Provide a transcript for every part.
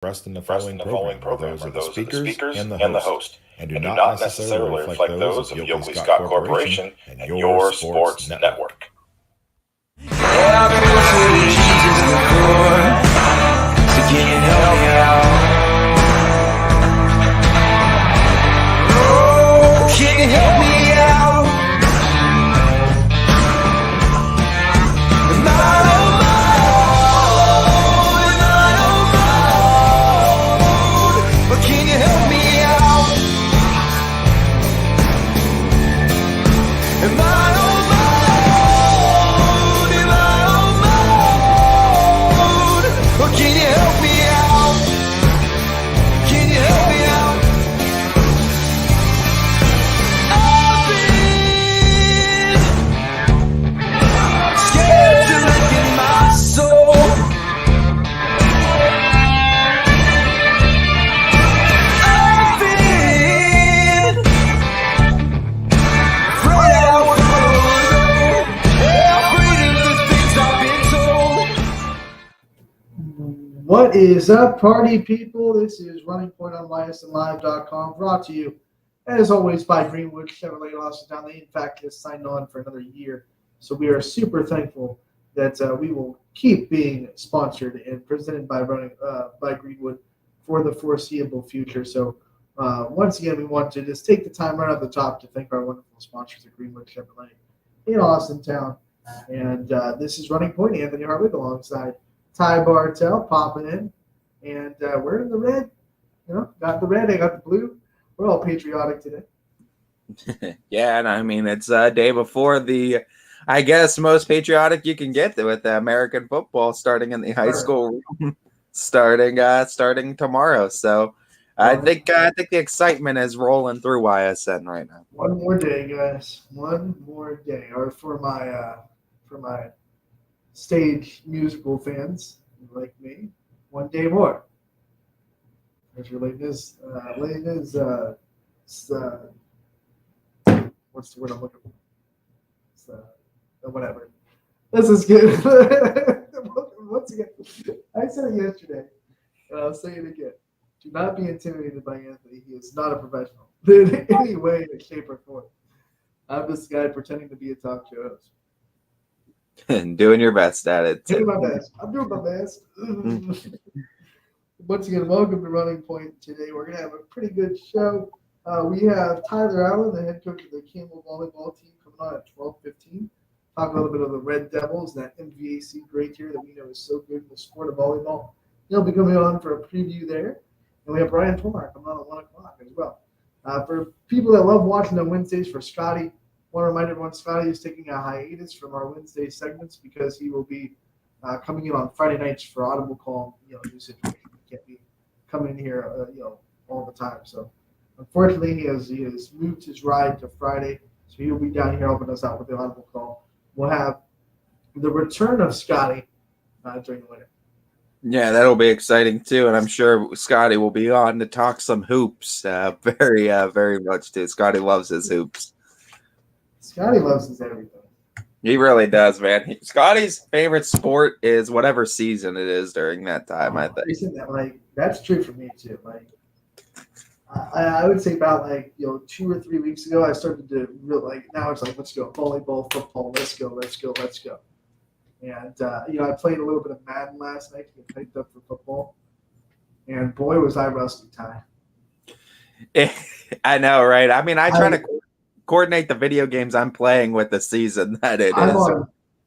Expressed in the following program are those of the speakers and the host, and do not necessarily reflect those of Yoakley Scott Corporation and your sports network. Yeah, I've been listening to Jesus before, so can you help me out? Oh, can you help me out? Am I alone? But can you help me out? Am I can you help me out? Can you help me out? I've been scared to look in my soul. I've been afraid I would go. Afraid of the things I've been told. What is up, party people? This is Running Point on YSNLive.com, brought to you, as always, by Greenwood Chevrolet Austin. They, in fact, has signed on for another year. So we are super thankful that we will keep being sponsored and presented by Greenwood for the foreseeable future. So once again, we want to just take the time right off the top to thank our wonderful sponsors at Greenwood Chevrolet in Austin Town. And this is Running Point, Anthony Harwick, alongside Ty Bartell popping in, and we're in the red. You know, got the red, I got the blue. We're all patriotic today. Yeah, and I mean, it's a day before the, I guess, most patriotic you can get with the American football starting in the high school room, starting tomorrow. So I think the excitement is rolling through YSN right now. One more day, guys. One more day. Or for my stage musical fans like me, one day more. As your latest, what's the word I'm looking for? Whatever. This is good. Once again, I said it yesterday, and I'll say it again. Do not be intimidated by Anthony. He is not a professional in any way, shape, or form. I'm this guy pretending to be a talk show host. And doing your best at it. Doing my best. I'm doing my best. Once again, welcome to Running Point. Today we're going to have a pretty good show. We have Tyler Allen, the head coach of the Campbell volleyball team, coming on at 12:15. Talk a little bit of the Red Devils, that MVAC great here that we know is so good in the sport of volleyball. He'll be coming on for a preview there. And we have Brian Tolmar coming on at 1 o'clock as well. For people that love watching on Wednesdays, for Scotty, I want to remind everyone Scotty is taking a hiatus from our Wednesday segments because he will be coming in on Friday nights for Audible Call, new situation. He can't be coming in here, all the time. So, unfortunately, he has moved his ride to Friday, so he will be down here helping us out with the Audible Call. We'll have the return of Scotty during the winter. Yeah, that'll be exciting too, and I'm sure Scotty will be on to talk some hoops. Very, very much too. Scotty loves his hoops. Scotty loves his everything. He really does, man. Scotty's favorite sport is whatever season it is during that time. I think that's true for me too. I would say about 2 or 3 weeks ago, I started to really now it's let's go volleyball, football, let's go. And I played a little bit of Madden last night to get hyped up for football, and boy was I rusty, Ty. I know, right? I mean, I try to coordinate the video games I'm playing with the season that it is.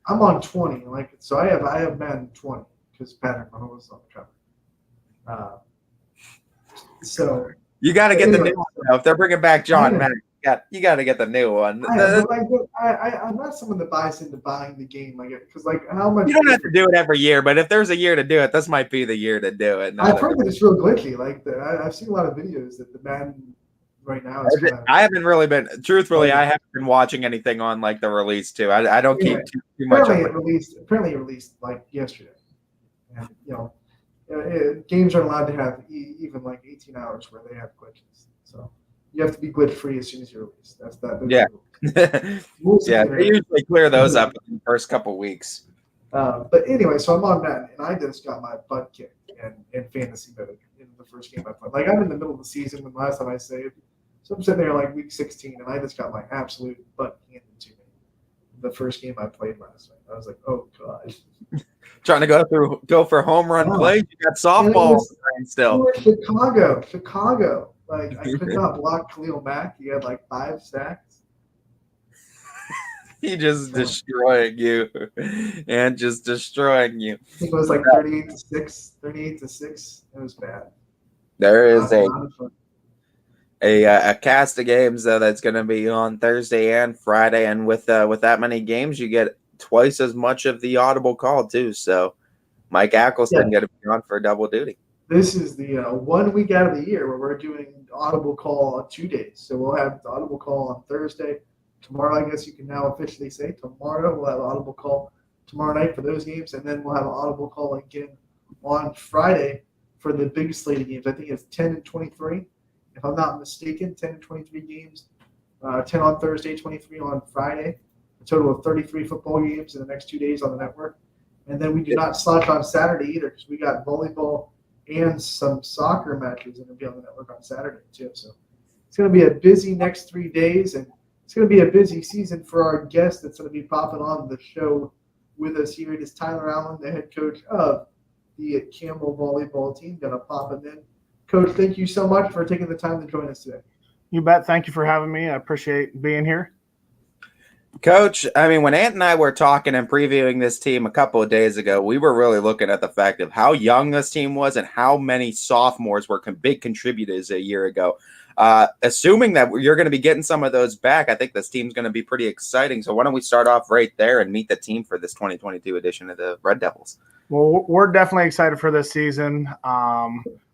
I'm on 20, so I have Madden 20 because Patrick Mahomes is on the cover. So you got to get the new one. If they're bringing back John Madden, you got to get the new one. I'm not someone that buys into buying the game because how much you don't have to do it every year, but if there's a year to do it, this might be the year to do it. I've heard that it's real glitchy. I've seen a lot of videos that the Madden right now is I haven't really been I haven't been watching anything on the release too. I don't keep too much. Apparently it released yesterday, and games aren't allowed to have even 18 hours where they have glitches. So you have to be glitch free as soon as you're released. That's that. Yeah. Yeah, they usually clear those up in the first couple weeks. But anyway, so I'm on Madden, and I just got my butt kicked. and fantasy mode in the first game I played. Like, I'm in the middle of the season when last time I saved. So I'm sitting there like week 16, and I just got my absolute butt handed to me the first game I played last night. I was like, oh, God. Trying to go for home run plays. You got softball still. Chicago. Like, I could not block Khalil Mack. He had like 5 sacks. He just destroying you and just destroying you. I think it was like 38-6. It was bad. There is a cast of games that's going to be on Thursday and Friday, and with that many games, you get twice as much of the audible call too. So Mike Ackelson going to be on for double duty. This is the 1 week out of the year where we're doing audible call on 2 days. So we'll have the audible call on Thursday. Tomorrow, I guess you can now officially say tomorrow we'll have an audible call tomorrow night for those games, and then we'll have an audible call again on Friday for the big slate of games. I think it's 10 and 23, if I'm not mistaken. 10 and 23 games, 10 on Thursday, 23 on Friday. A total of 33 football games in the next 2 days on the network. And then we do not slack on Saturday either, because we got volleyball and some soccer matches that are going to be on the network on Saturday too. So it's going to be a busy next 3 days, and it's going to be a busy season for our guest that's going to be popping on the show with us here. It is Tyler Allen, the head coach of the Campbell volleyball team. Going to pop him in. Coach, thank you so much for taking the time to join us today. You bet. Thank you for having me. I appreciate being here. Coach, I mean, when Ant and I were talking and previewing this team a couple of days ago, we were really looking at the fact of how young this team was and how many sophomores were big contributors a year ago. Assuming that you're going to be getting some of those back, I think this team's going to be pretty exciting. So why don't we start off right there and meet the team for this 2022 edition of the Red Devils? Well, we're definitely excited for this season.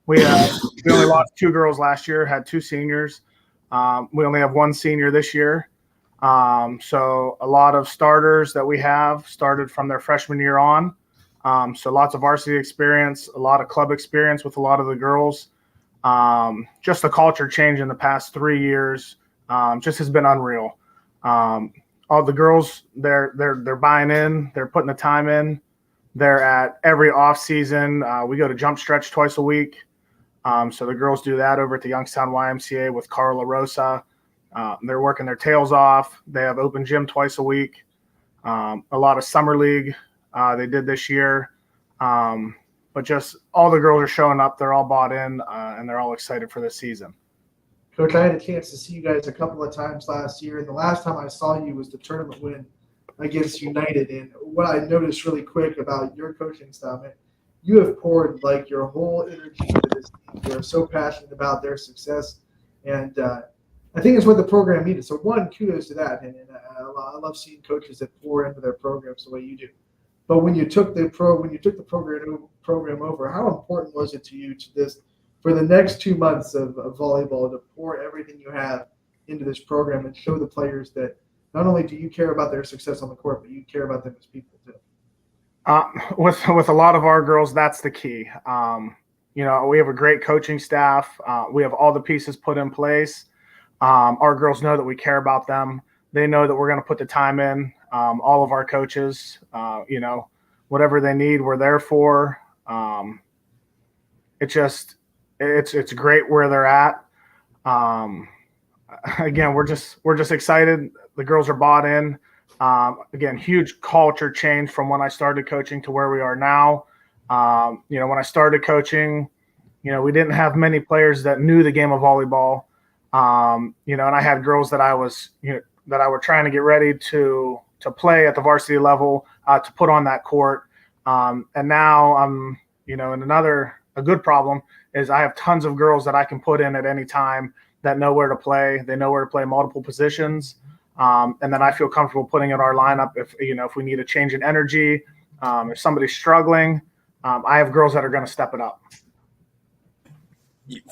We only lost 2 girls last year, had 2 seniors. We only have 1 senior this year. So a lot of starters that we have started from their freshman year on. So lots of varsity experience, a lot of club experience with a lot of the girls. Just the culture change in the past 3 years just has been unreal. All the girls, they're buying in, they're putting the time in. They're at every off season. We go to jump stretch twice a week. So the girls do that over at the Youngstown YMCA with Carla Rosa. They're working their tails off. They have open gym twice a week. A lot of summer league they did this year. But just all the girls are showing up. They're all bought in, and they're all excited for this season. Coach, I had a chance to see you guys a couple of times last year, and the last time I saw you was the tournament win against United. And what I noticed really quick about your coaching style, man, you have poured like your whole energy into this team. You're so passionate about their success, and I think it's what the program needed. So, one, kudos to that, and I love seeing coaches that pour into their programs the way you do. But when you took the program over, how important was it to you for the next 2 months of volleyball to pour everything you have into this program and show the players that not only do you care about their success on the court, but you care about them as people too? With a lot of our girls, that's the key. We have a great coaching staff. We have all the pieces put in place. Our girls know that we care about them. They know that we're going to put the time in. All of our coaches, whatever they need, we're there for. It's great where they're at. Again, we're just excited. The girls are bought in. Again, huge culture change from when I started coaching to where we are now. When I started coaching, we didn't have many players that knew the game of volleyball. And I had girls that I were trying to get ready to play at the varsity level, to put on that court. And now I'm, a good problem is I have tons of girls that I can put in at any time that know where to play. They know where to play multiple positions. And then I feel comfortable putting in our lineup if we need a change in energy, if somebody's struggling, I have girls that are going to step it up.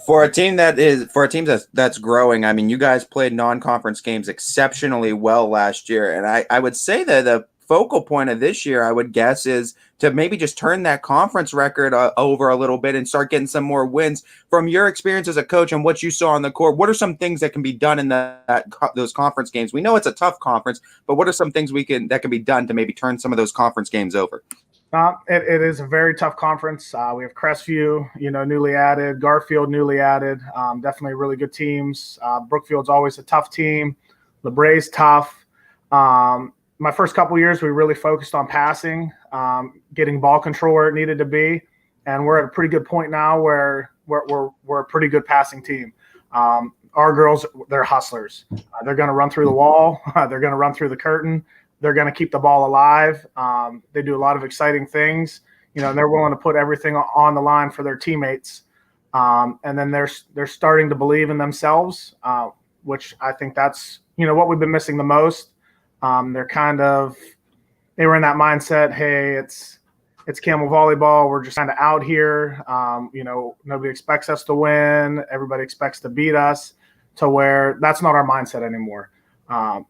For a team that's growing, I mean, you guys played non-conference games exceptionally well last year, and I would say that the focal point of this year, I would guess, is to maybe just turn that conference record over a little bit and start getting some more wins. From your experience as a coach and what you saw on the court, what are some things that can be done in those conference games? We know it's a tough conference, but what are some things that can be done to maybe turn some of those conference games over? It is a very tough conference. We have Crestview, newly added, Garfield, newly added. Definitely really good teams. Brookfield's always a tough team. LeBray's tough. My first couple of years, we really focused on passing, getting ball control where it needed to be, and we're at a pretty good point now where we're a pretty good passing team. Our girls, they're hustlers. They're going to run through the wall. They're going to run through the curtain. They're going to keep the ball alive. They do a lot of exciting things, and they're willing to put everything on the line for their teammates. And then they're starting to believe in themselves, which I think that's, what we've been missing the most. They were in that mindset. Hey, it's Campbell volleyball. We're just kind of out here. Nobody expects us to win. Everybody expects to beat us, to where that's not our mindset anymore.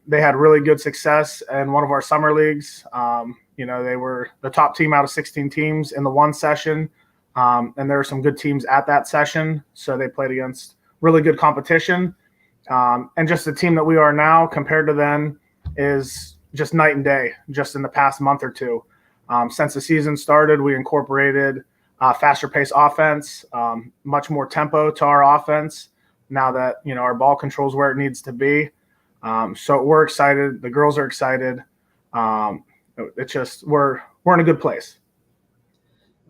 They had really good success in one of our summer leagues. They were the top team out of 16 teams in the one session. And there were some good teams at that session. So they played against really good competition. And just the team that we are now compared to then is just night and day, just in the past month or two. Since the season started, we incorporated faster pace offense, much more tempo to our offense now that, our ball control is where it needs to be. So we're excited. The girls are excited. It's just we're in a good place.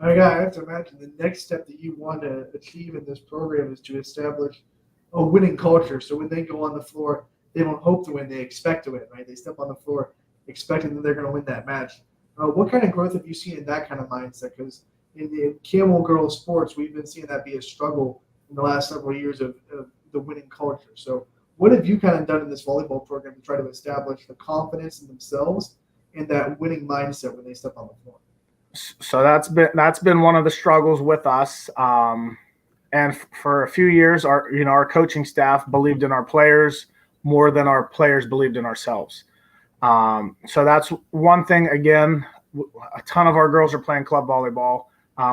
I have to imagine the next step that you want to achieve in this program is to establish a winning culture. So when they go on the floor, they don't hope to win; they expect to win. Right? They step on the floor expecting that they're going to win that match. What kind of growth have you seen in that kind of mindset? Because in the Campbell girls sports, we've been seeing that be a struggle in the last several years of the winning culture. So what have you kind of done in this volleyball program to try to establish the confidence in themselves and that winning mindset when they step on the floor? So that's been one of the struggles with us. And for a few years, our coaching staff believed in our players more than our players believed in ourselves. So that's one thing. Again, a ton of our girls are playing club volleyball,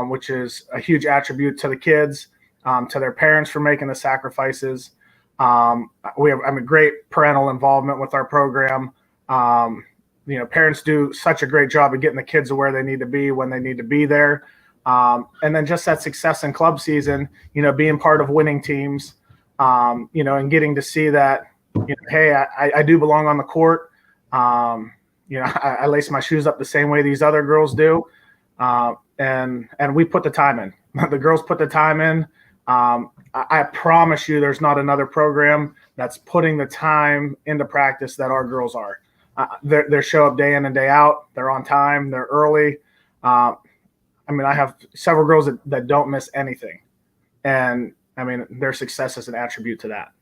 which is a huge attribute to the kids, to their parents for making the sacrifices. We have great parental involvement with our program. Parents do such a great job of getting the kids to where they need to be when they need to be there. And then just that success in club season, being part of winning teams, and getting to see that, hey, I do belong on the court. I lace my shoes up the same way these other girls do. And we put the time in. The girls put the time in. I promise you there's not another program that's putting the time into practice that our girls are. They show up day in and day out. They're on time. They're early. I have several girls that don't miss anything. And, their success is an attribute to that.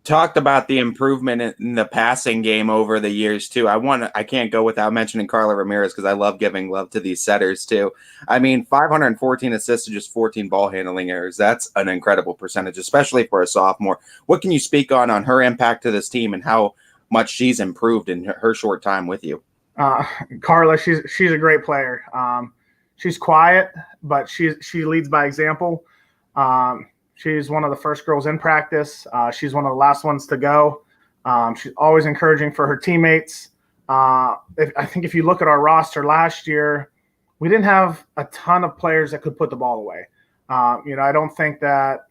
Talked about the improvement in the passing game over the years too. I can't go without mentioning Carla Ramirez because I love giving love to these setters too. 514 assists to just 14 ball handling errors. That's an incredible percentage, especially for a sophomore. What can you speak on her impact to this team and how much she's improved in her short time with you? Carla, she's a great player. She's quiet, but she leads by example. She's one of the first girls in practice. She's one of the last ones to go. She's always encouraging for her teammates. I think if you look at our roster last year, we didn't have a ton of players that could put the ball away. I don't think that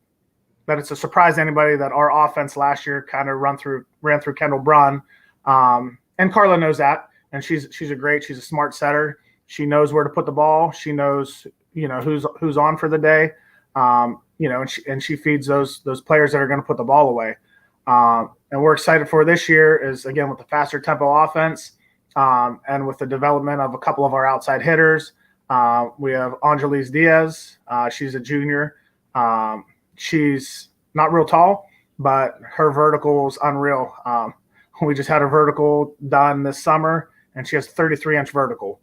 it's a surprise to anybody that our offense last year kind of ran through Kendall Brunn. And Carla knows that. And she's a smart setter. She knows where to put the ball. She knows, who's on for the day. And she feeds those players that are going to put the ball away. And we're excited for this year is, again, with the faster tempo offense and with the development of a couple of our outside hitters. We have Andrelis Diaz. She's a junior. She's not real tall, but her vertical is unreal. We just had her vertical done this summer, and she has 33-inch vertical.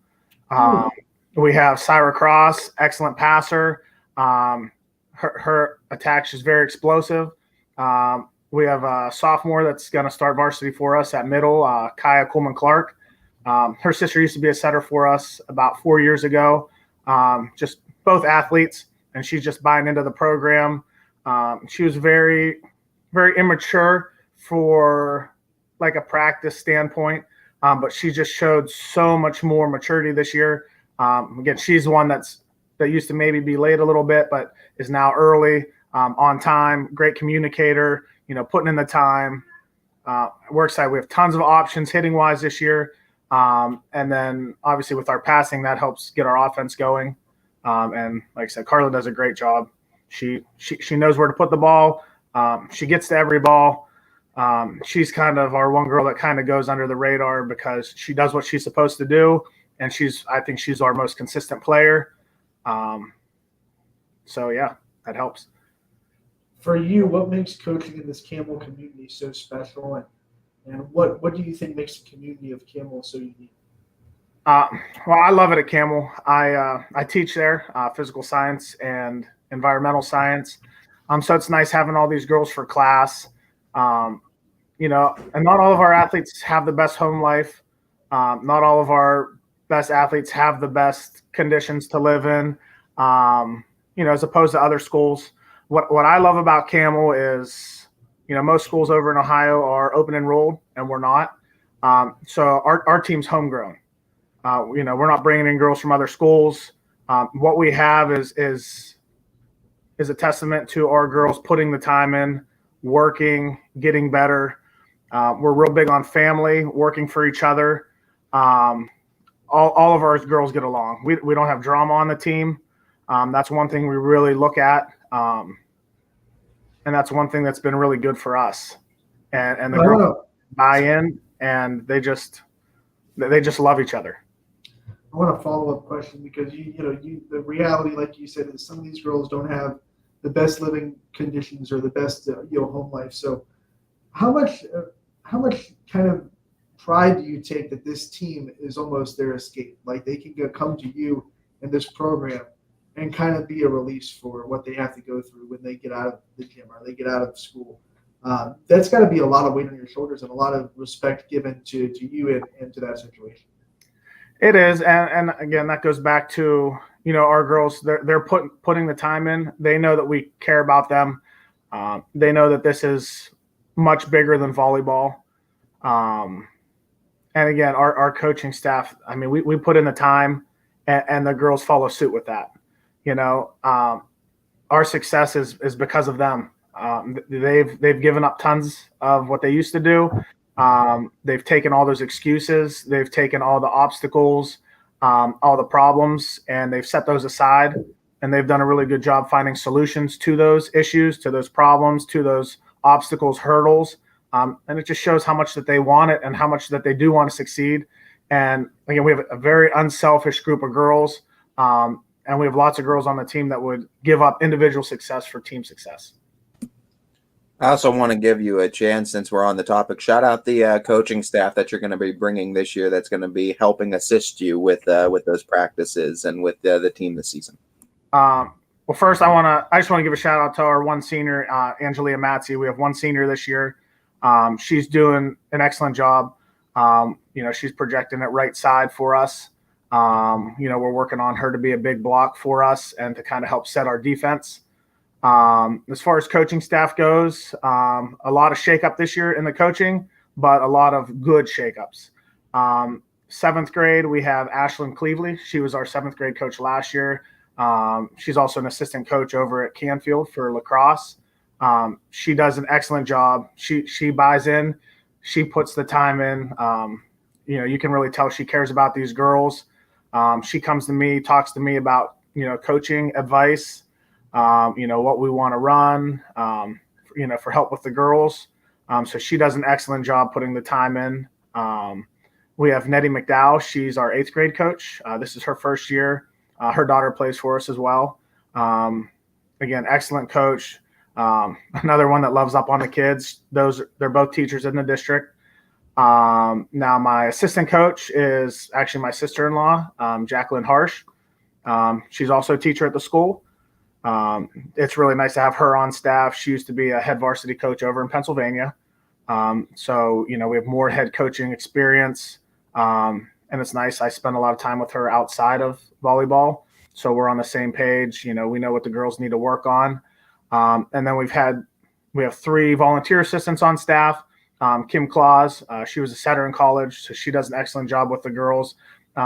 We have Syra Cross, excellent passer. Her attack is very explosive. We have a sophomore that's going to start varsity for us at middle, Kyah Coleman Clark. Her sister used to be a setter for us about 4 years ago. Just both athletes, and she's just buying into the program. She was very, very immature for like a practice standpoint, but she just showed so much more maturity this year. Again, she's one that used to maybe be late a little bit, but is now early, on time, great communicator, putting in the time. We're excited. We have tons of options hitting wise this year. And then obviously with our passing, that helps get our offense going. And like I said, Carla does a great job. She knows where to put the ball. She gets to every ball. She's kind of our one girl that kind of goes under the radar because she does what she's supposed to do. And I think she's our most consistent player. So yeah, that helps. For you, what makes coaching in this Campbell community so special, and what do you think makes the community of Campbell so unique? Well, I love it at Campbell. I teach there, physical science and environmental science. So it's nice having all these girls for class. And not all of our athletes have the best home life. Not all of our best athletes have the best conditions to live in, as opposed to other schools. What I love about Campbell is, most schools over in Ohio are open enrolled and we're not. So our team's homegrown. We're not bringing in girls from other schools. What we have is a testament to our girls putting the time in, working, getting better. We're real big on family, working for each other. All of our girls get along. We don't have drama on the team. That's one thing we really look at. And that's one thing that's been really good for us. And the girls buy in, and they just love each other. I want a follow-up question because the reality, like you said, is some of these girls don't have the best living conditions or the best home life. So how much kind of pride do you take that this team is almost their escape? Like they can come to you in this program and kind of be a release for what they have to go through when they get out of the gym or they get out of school. That's got to be a lot of weight on your shoulders and a lot of respect given to you and to that situation. It is, and again, that goes back to our girls. They're putting the time in. They know that we care about them. They know that this is much bigger than volleyball. And again, our coaching staff. I mean, we put in the time, and the girls follow suit with that. Our success is because of them. They've given up tons of what they used to do. They've taken all those excuses. They've taken all the obstacles, all the problems, and they've set those aside. And they've done a really good job finding solutions to those issues, to those problems, to those obstacles, hurdles. And it just shows how much that they want it and how much that they do want to succeed. And again, we have a very unselfish group of girls. And we have lots of girls on the team that would give up individual success for team success. I also want to give you a chance, since we're on the topic, shout out the coaching staff that you're going to be bringing this year that's going to be helping assist you with those practices and with the team this season. Well, first, I just want to give a shout out to our one senior, Angelia Matzi. We have one senior this year. She's doing an excellent job. She's projecting it right side for us. We're working on her to be a big block for us and to kind of help set our defense. As far as coaching staff goes, a lot of shakeup this year in the coaching, but a lot of good shakeups. 7th grade, we have Ashlyn Cleveley. She was our 7th grade coach last year. She's also an assistant coach over at Canfield for lacrosse. She does an excellent job. She buys in. She puts the time in. You can really tell she cares about these girls. She comes to me, talks to me about, coaching advice, what we want to run, for help with the girls. So she does an excellent job putting the time in. We have Nettie McDowell. She's our 8th grade coach. This is her first year. Her daughter plays for us as well. Again, excellent coach. Another one that loves up on the kids. They're both teachers in the district. Now my assistant coach is actually my sister-in-law, Jacqueline Harsh. She's also a teacher at the school. It's really nice to have her on staff. She used to be a head varsity coach over in Pennsylvania. So we have more head coaching experience. And it's nice. I spend a lot of time with her outside of volleyball. So we're on the same page. We know what the girls need to work on. And then we have 3 volunteer assistants on staff. Claus, she was a setter in college, so she does an excellent job with the girls.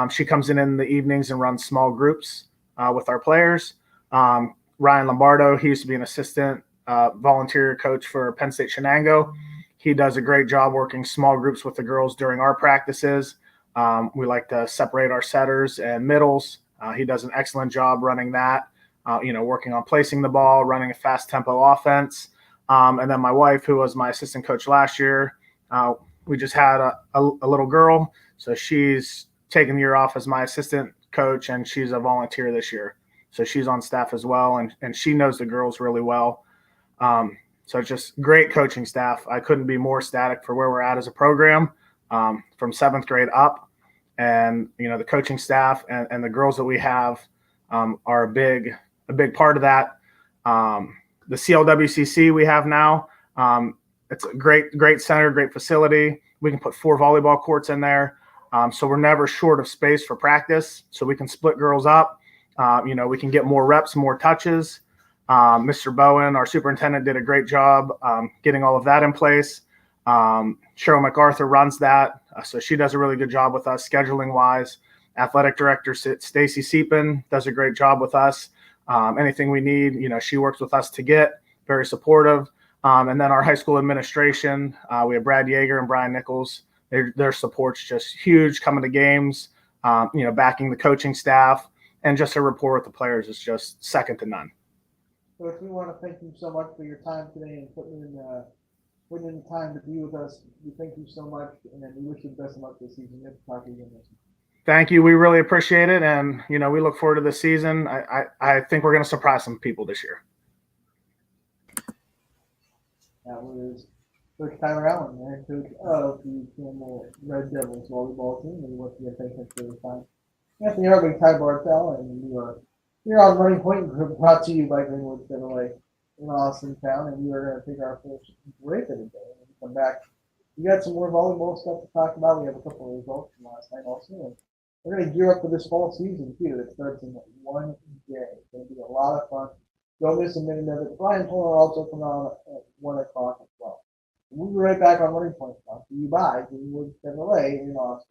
She comes in the evenings and runs small groups with our players. Ryan Lombardo, he used to be an assistant volunteer coach for Penn State Shenango. He does a great job working small groups with the girls during our practices. We like to separate our setters and middles. He does an excellent job running that, working on placing the ball, running a fast tempo offense. And then my wife, who was my assistant coach last year, we just had a little girl. So she's taken the year off as my assistant coach, and she's a volunteer this year. So she's on staff as well, and she knows the girls really well. So it's just great coaching staff. I couldn't be more ecstatic for where we're at as a program, from 7th grade up. And, the coaching staff and the girls that we have are a big part of that. The CLWCC we have now, it's a great center, great facility. We can put 4 volleyball courts in there. So we're never short of space for practice. So we can split girls up. We can get more reps, more touches. Mr. Bowen, our superintendent, did a great job getting all of that in place. Cheryl MacArthur runs that, so she does a really good job with us scheduling wise. Athletic director Stacy Seepin does a great job with us. Anything we need, she works with us to get, very supportive. And then our high school administration, we have Brad Yeager and Brian Nichols. Their support's just huge, coming to games, backing the coaching staff, and just a rapport with the players is just second to none. Coach, we want to thank you so much for your time today and putting in the time to be with us. We thank you so much, and we wish you the best of luck this season. We'll talk to you again next week. Thank you. We really appreciate it, and we look forward to the season. I think we're going to surprise some people this year. That was Coach Tyler Allen, the head coach of the Campbell Red Devils volleyball team, and we want to thank him for his time. Anthony Harvey, Ty Barthel, and we are here on Running Point, brought to you by Greenwood Chevrolet in Austin Town, and we are going to take our first break of the day. When we come back, we got some more volleyball stuff to talk about. We have a couple of results from last night also, and we're going to gear up for this fall season too. That starts in 1 day. It's going to be a lot of fun. Don't miss a minute of it. Brian Fuller also coming on at 1 o'clock as well. We'll be right back on Running Point. Brought to you by Greenwood Chevrolet in Austin.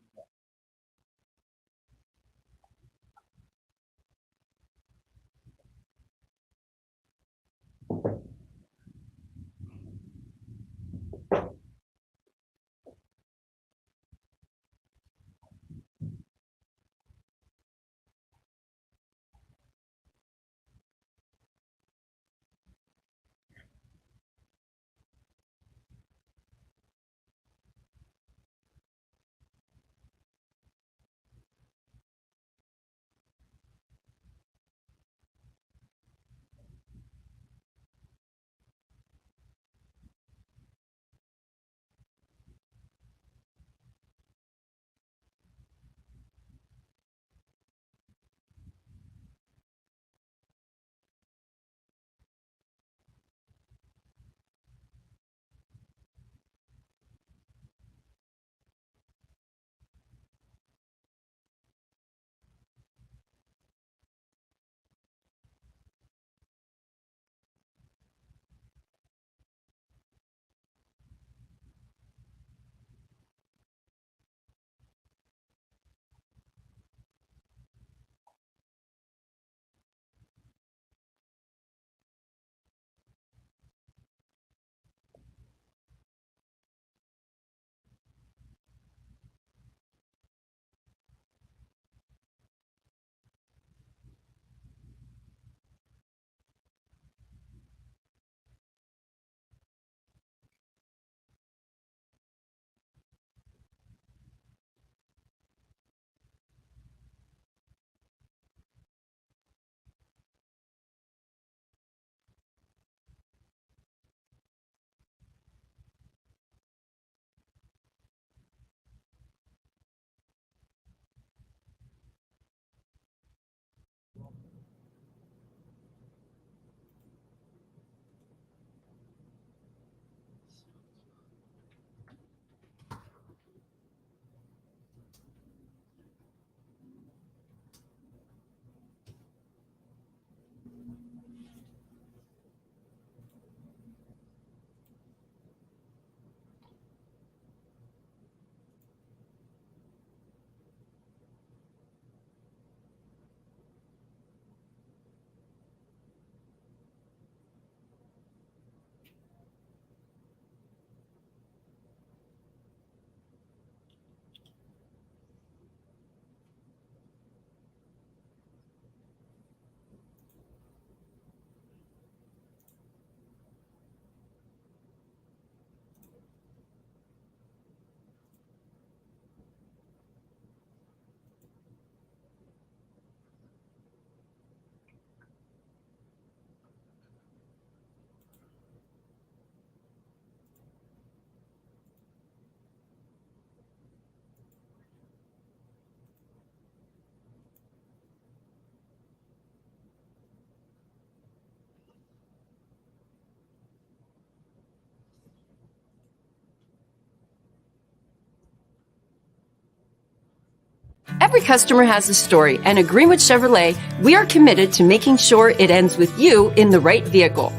Every customer has a story, and at Greenwood Chevrolet, we are committed to making sure it ends with you in the right vehicle.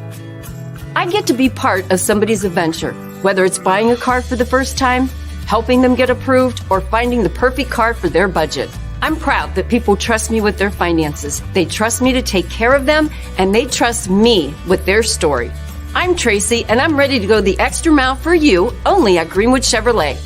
I get to be part of somebody's adventure, whether it's buying a car for the first time, helping them get approved, or finding the perfect car for their budget. I'm proud that people trust me with their finances. They trust me to take care of them, and they trust me with their story. I'm Tracy, and I'm ready to go the extra mile for you, only at Greenwood Chevrolet.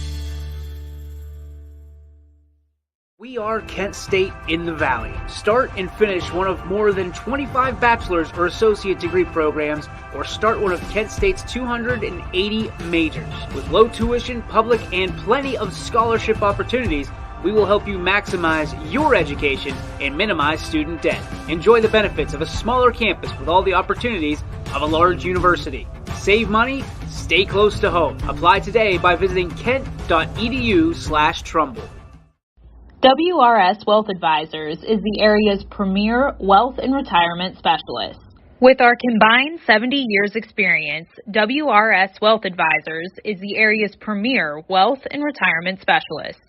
We are Kent State in the Valley. Start and finish one of more than 25 bachelor's or associate degree programs, or start one of Kent State's 280 majors. With low tuition, public, and plenty of scholarship opportunities, we will help you maximize your education and minimize student debt. Enjoy the benefits of a smaller campus with all the opportunities of a large university. Save money, stay close to home. Apply today by visiting kent.edu/Trumbull. WRS Wealth Advisors is the area's premier wealth and retirement specialist. With our combined 70 years experience, WRS Wealth Advisors is the area's premier wealth and retirement specialist.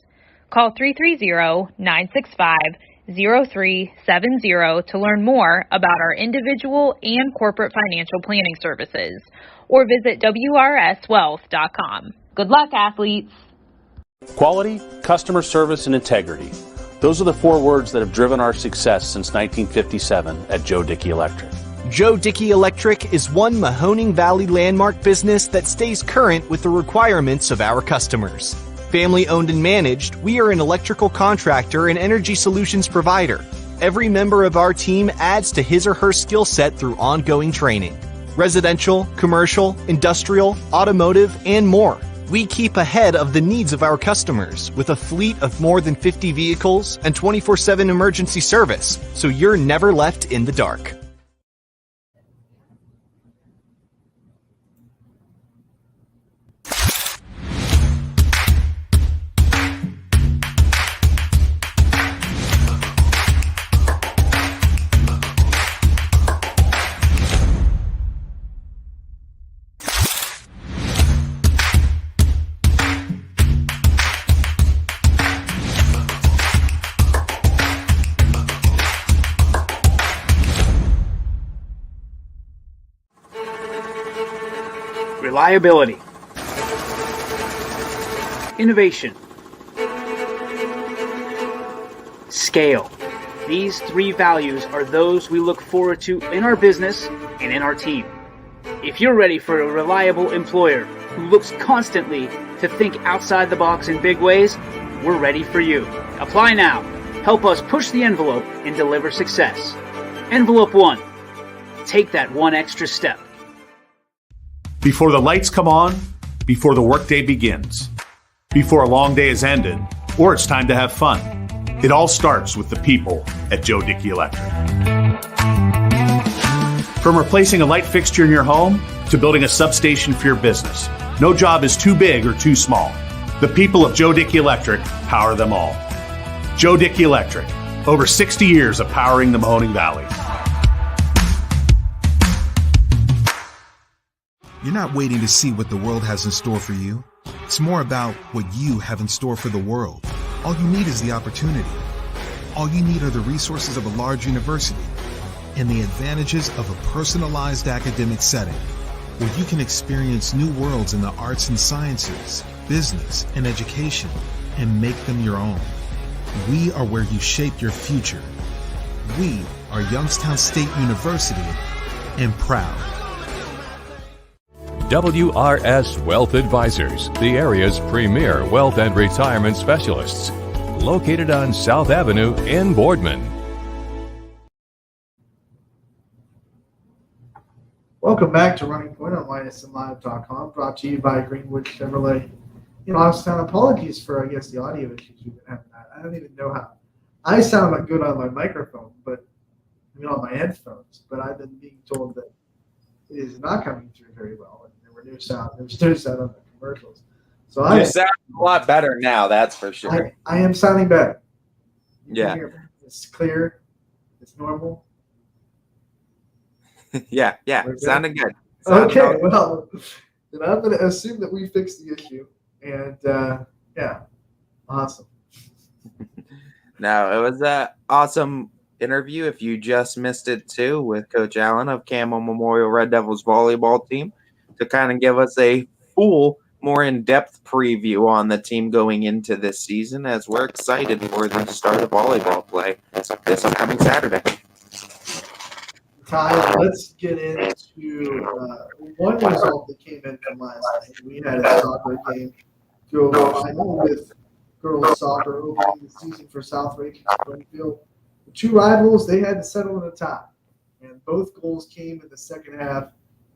Call 330-965-0370 to learn more about our individual and corporate financial planning services, or visit WRSwealth.com. Good luck, athletes! Quality, customer service, and integrity. Those are the 4 words that have driven our success since 1957 at Joe Dickey Electric. Joe Dickey Electric is one Mahoning Valley landmark business that stays current with the requirements of our customers. Family owned and managed, we are an electrical contractor and energy solutions provider. Every member of our team adds to his or her skill set through ongoing training. Residential, commercial, industrial, automotive, and more. We keep ahead of the needs of our customers with a fleet of more than 50 vehicles and 24/7 emergency service, so you're never left in the dark. Reliability, innovation, scale. These 3 values are those we look forward to in our business and in our team. If you're ready for a reliable employer who looks constantly to think outside the box in big ways, we're ready for you. Apply now. Help us push the envelope and deliver success. Envelope 1. Take that one extra step. Before the lights come on, before the workday begins, before a long day is ended, or it's time to have fun, it all starts with the people at Joe Dickey Electric. From replacing a light fixture in your home to building a substation for your business, no job is too big or too small. The people of Joe Dickey Electric power them all. Joe Dickey Electric, over 60 years of powering the Mahoning Valley. You're not waiting to see what the world has in store for you. It's more about what you have in store for the world. All you need is the opportunity. All you need are the resources of a large university and the advantages of a personalized academic setting where you can experience new worlds in the arts and sciences, business, and education and make them your own. We are where you shape your future. We are Youngstown State University and proud. WRS Wealth Advisors, the area's premier wealth and retirement specialists. Located on South Avenue in Boardman. Welcome back to Running Point on ysnlive.com, brought to you by Greenwood Chevrolet in Austin. Apologies for, I guess, the audio issues we've been having. I don't even know how. I sound good on my microphone, but I mean on my headphones, but I've been being told that it is not coming through very well. And there was no sound on the commercials. So You sound a lot better now, that's for sure. I am sounding better. Yeah. It's clear. It's normal. yeah, sounding good. Okay, well, then I'm going to assume that we fixed the issue. And, yeah, awesome. No, it was an awesome interview. If you just missed it too, with Coach Allen of Campbell Memorial Red Devils volleyball team, to kind of give us a full, more in-depth preview on the team going into this season, as we're excited for the start of volleyball play this upcoming Saturday. Ty, let's get into one result that came in from last night. We had a soccer game go final with girls soccer opening the season for South Rankin Springfield. The two rivals, they had to settle in a tie, and both goals came in the second half,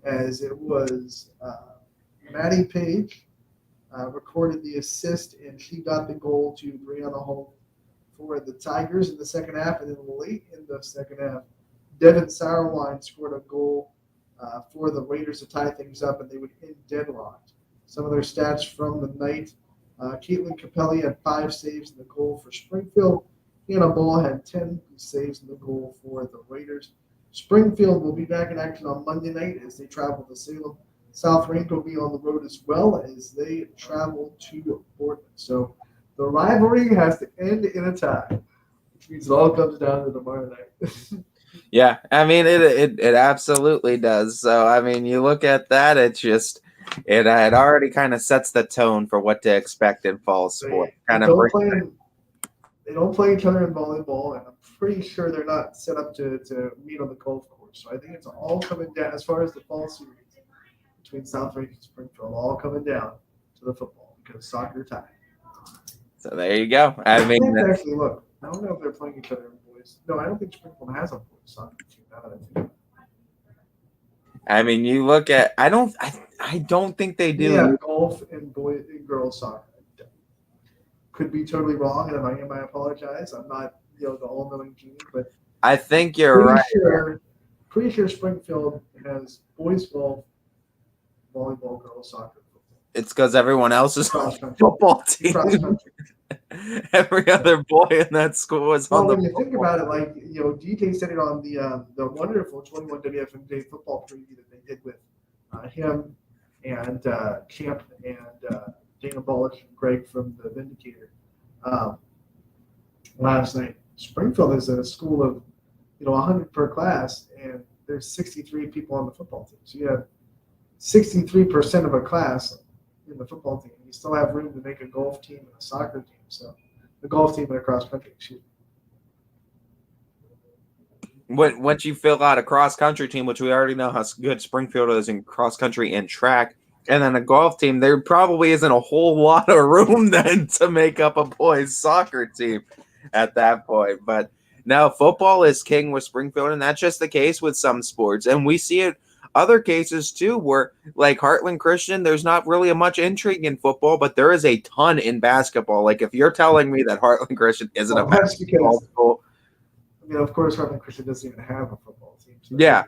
as it was Maddie Page recorded the assist, and she got the goal to bring on the home for the Tigers in the second half, and then late in the second half, Devin Sauerwein scored a goal for the Raiders to tie things up, and they would end deadlocked. Some of their stats from the night: Caitlin Capelli had 5 saves in the goal for Springfield. Hannah Ball had 10 saves in the goal for the Raiders. Springfield will be back in action on Monday night as they travel to Salem. South Rankin will be on the road as well as they travel to Boardman. So the rivalry has to end in a tie, which means it all comes down to tomorrow night. Yeah, I mean, it absolutely does. So, I mean, you look at that, it's just, it already kind of sets the tone for what to expect in fall sport. They don't play each other in volleyball, and I'm pretty sure they're not set up to meet on the golf course. So I think it's all coming down, as far as the fall series between South Rankin and Springfield, all coming down to the football, because soccer tie. So there you go. I mean, actually, look, I don't know if they're playing each other in boys. No, I don't think Springfield has a boys soccer team. Now that I think about it. I mean, you look at, I don't think they do. Yeah, golf and boys and girls soccer. Could be totally wrong, and if I am, I apologize. I'm not, the all-knowing genie, but I think you're right. Pretty sure Springfield has boys golf, volleyball, girls soccer. It's because everyone else is on the football team. Every other boy in that school is on the. When you think about it, like DJ said it on the wonderful 21 WFMJ football preview that they did with him and Camp and Dana Bullock and Greg from the Vindicator last night. Springfield is a school of 100 per class, and there's 63 people on the football team. So you have 63% of a class in the football team. You still have room to make a golf team and a soccer team. So the golf team and a cross country. Once you fill out a cross country team, which we already know how good Springfield is in cross country and track, and then a golf team, there probably isn't a whole lot of room then to make up a boys soccer team at that point. But now football is king with Springfield, and that's just the case with some sports. And we see it other cases too, where like Heartland Christian, there's not really much intrigue in football, but there is a ton in basketball. Like if you're telling me that Heartland Christian isn't a basketball school, I mean, of course, Heartland Christian doesn't even have a football team. So yeah.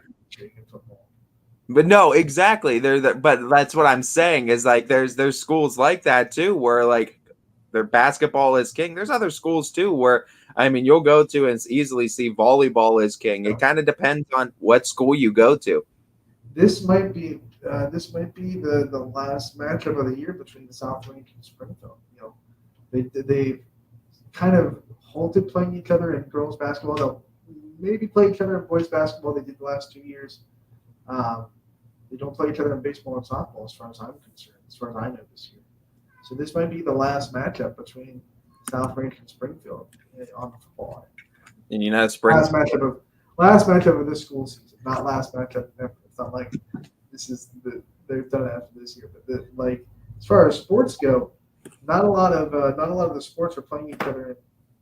But no, exactly. But that's what I'm saying is like there's schools like that too, where like their basketball is king. There's other schools too where I mean you'll go to and easily see volleyball is king. It kind of depends on what school you go to. This might be the last matchup of the year between the South Rankin and Springfield. They kind of halted playing each other in girls basketball. They'll maybe play each other in boys basketball. They did the last 2 years. They don't play each other in baseball and softball, as far as I'm concerned, as far as I know this year. So this might be the last matchup between South Rankin and Springfield on the football line. And last matchup of this school season, not last matchup ever. It's not like this is they've done it after this year, but like as far as sports go, not a lot of the sports are playing each other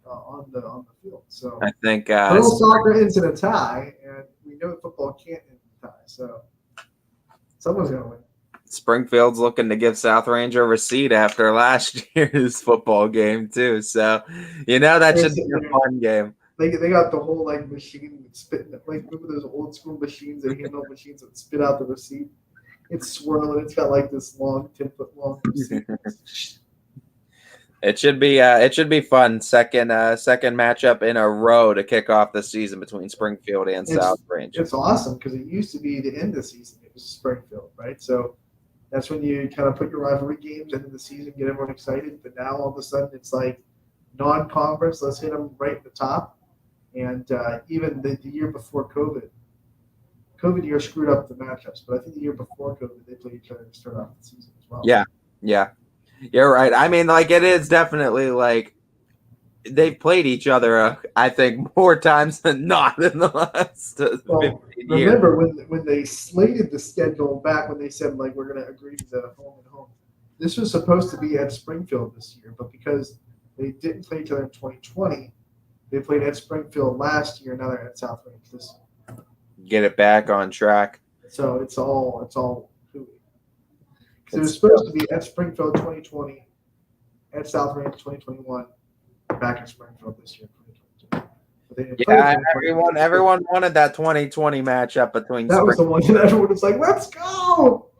on the field. So I think girls soccer ends in a tie, and we know football can't end in a tie. So someone's gonna win. Springfield's looking to give South Range a receipt after last year's football game too. So that should be a fun game. They got the whole like machine spitting, like remember those old school machines, the handheld machines that spit out the receipt. It's swirling. It's got like this long 10-foot long receipt. It should be fun. Second matchup in a row to kick off the season between Springfield and South Range. It's awesome because it used to be the end of the season. It was Springfield, right? So that's when you kind of put your rivalry games into the season, get everyone excited. But now all of a sudden it's like non-conference, let's hit them right at the top. And even the year before COVID year screwed up the matchups, but I think the year before COVID, they played each other to start off the season as well. Yeah. You're right. I mean, like, it is definitely like they've played each other, I think, more times than not in the last 15 years. Remember when they slated the schedule back when they said, like, we're going to agree to the home and home. This was supposed to be at Springfield this year, but because they didn't play each other in 2020, they played at Springfield last year. Now they're at South Range this year. Get it back on track. So it's all hooey. Because it was supposed to be at Springfield 2020, at South Range 2021, back at Springfield this year 2022. But they didn't play everyone wanted that 2020 matchup between. That was the one that everyone was like, "Let's go!"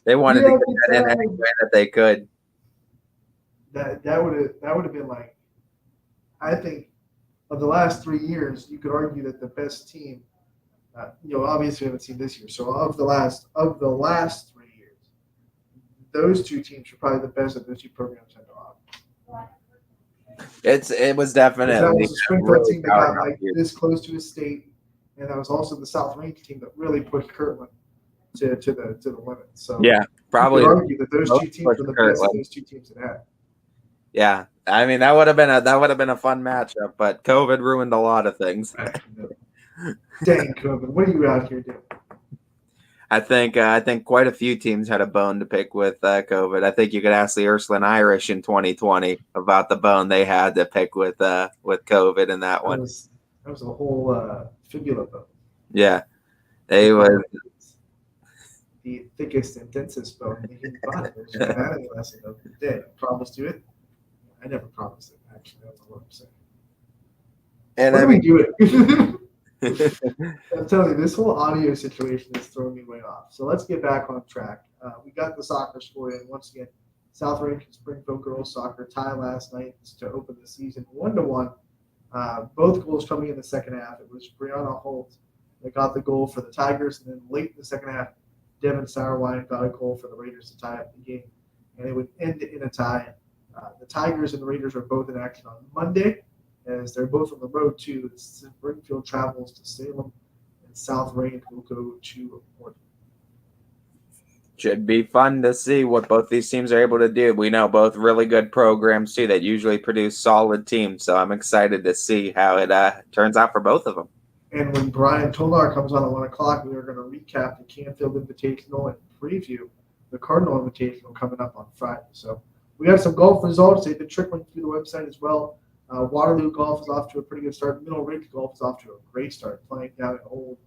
They wanted to get that in any way that they could. That would have been like, I think, of the last 3 years, you could argue that the best team. Obviously we haven't seen this year. So of the last 3 years, those two teams are probably the best that those two programs had to offer. It was definitely that was the Springfield really team that got like this close to a state, and that was also the South Range team that really pushed Kirtland to the limit. So yeah, probably you could argue that those two teams were the best that those two teams had had. Yeah, I mean that would have been a fun matchup, but COVID ruined a lot of things. Dang COVID, what are you out here doing? I think quite a few teams had a bone to pick with COVID. I think you could ask the Ursuline Irish in 2020 about the bone they had to pick with COVID in that one. That was a whole fibula bone. Yeah, they was the thickest and densest bone in the human body. There's an anatomy lesson of the day. I promised you it. I never promised it. Actually, I don't know what I'm saying. And we do it. I'm telling you, this whole audio situation is throwing me way off. So let's get back on track. We got the soccer score in. Once again, South Range and Springfield girls soccer tie last night to open the season 1-1. Both goals coming in the second half. It was Brianna Holt that got the goal for the Tigers, and then late in the second half, Devin Sauerwein got a goal for the Raiders to tie up the game, and it would end in a tie. The Tigers and the Raiders are both in action on Monday, as they're both on the road too. Springfield travels to Salem, and South Range will go to Portland. Should be fun to see what both these teams are able to do. We know both really good programs too that usually produce solid teams, so I'm excited to see how it turns out for both of them. And when Brian Tolar comes on at 1 o'clock, we are going to recap the Canfield Invitational and preview the Cardinal Invitational coming up on Friday. So we have some golf results. They've been trickling through the website as well. Waterloo Golf is off to a pretty good start. Middle Ridge Golf is off to a great start, playing down at Old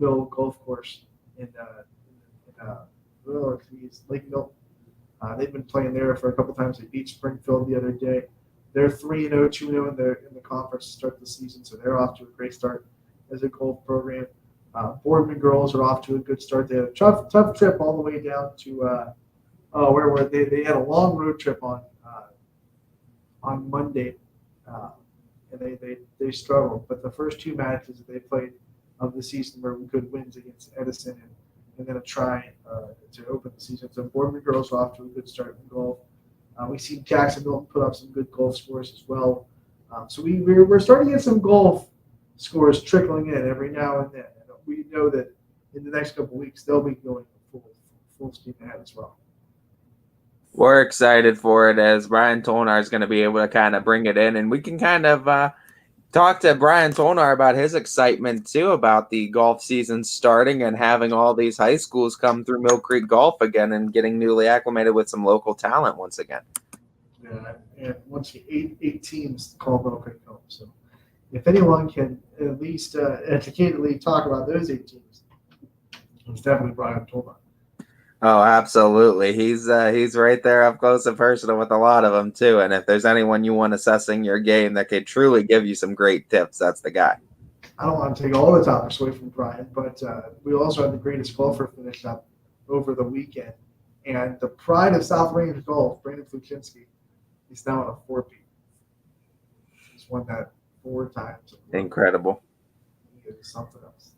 Mill Golf Course in Lake Milton. They've been playing there for a couple times. They beat Springfield the other day. They're 3-0, 2-0 in the conference to start the season, so they're off to a great start as a golf program. Boardman girls are off to a good start. They had a tough trip all the way down to where were they? They had a long road trip on Monday, and they struggled. But the first two matches that they played of the season were good wins against Edison and then a try to open the season. So Boardman girls are off to a good start in golf. We see Jackson Milton put up some good golf scores as well. So we're starting to get some golf scores trickling in every now and then. And we know that in the next couple of weeks they'll be going full steam ahead as well. We're excited for it, as Brian Tolnar is going to be able to kind of bring it in, and we can kind of talk to Brian Tolnar about his excitement too about the golf season starting and having all these high schools come through Mill Creek Golf again and getting newly acclimated with some local talent once again. Yeah, and once eight teams call Mill Creek home. So if anyone can at least educatedly talk about those 8 teams, it's definitely Brian Tolnar. Oh, absolutely. He's right there up close and personal with a lot of them too. And if there's anyone you want assessing your game that could truly give you some great tips, that's the guy. I don't want to take all the topics away from Brian, but we also had the greatest golfer finish up over the weekend. And the pride of South Range Golf, Brandon Fluczynski, he's now on a 4-peat. He's won that 4 times. Incredible. He is something else.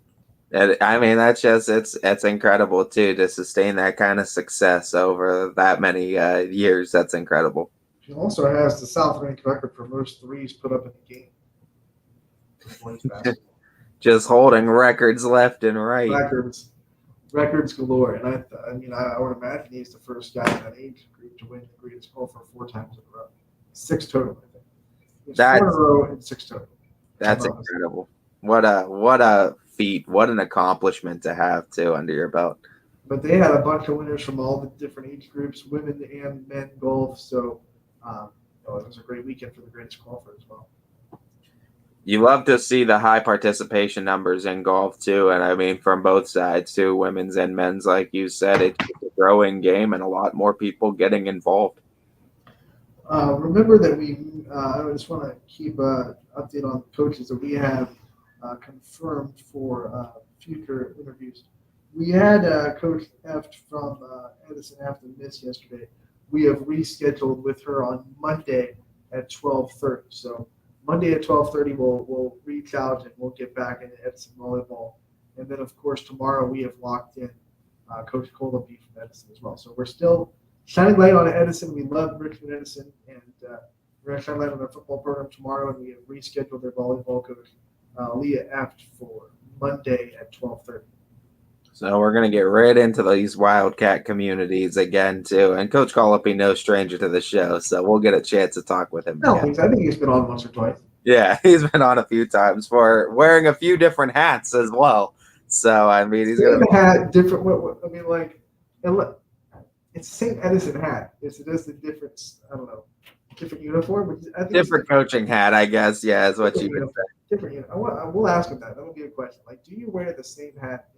I mean, that's just it's incredible too to sustain that kind of success over that many years. That's incredible. He also has the South-ranked record for most threes put up in the game. Just holding records left and right. Records galore. And I would imagine he's the first guy in that age group to win the greatest golfer 4 times in a row. 6 total, I think. It's 4 in a row and 6 total. That's incredible. What a feat. What an accomplishment to have, too, under your belt. But they had a bunch of winners from all the different age groups, women and men golf. So it was a great weekend for the greatest golfer as well. You love to see the high participation numbers in golf, too. And I mean, from both sides, too, women's and men's, like you said, it's a growing game and a lot more people getting involved. Remember that I just want to keep an update on coaches that we have confirmed for future interviews. We had Coach F from Edison after miss yesterday. We have rescheduled with her on Monday at 12:30. So Monday at 12:30, we'll reach out and we'll get back into Edison volleyball. And then, of course, tomorrow we have locked in Coach Coleman from Edison as well. So we're still shining light on Edison. We love Richmond Edison, and we're going to shine light on their football program tomorrow. And we have rescheduled their volleyball coach, Leah Aft, for Monday at 12:30. So we're going to get right into these Wildcat communities again, too. And Coach Colopy, no stranger to the show, so we'll get a chance to talk with him. I think he's been on once or twice. Yeah, he's been on a few times for wearing a few different hats as well. So, I mean, he's going to hat, different. It's the same Edison hat. It's just a different, different uniform. I think different coaching hat, I guess. Yeah, is what you would say. Different uniform. We'll ask him that. That'll be a question. Like, do you wear the same hat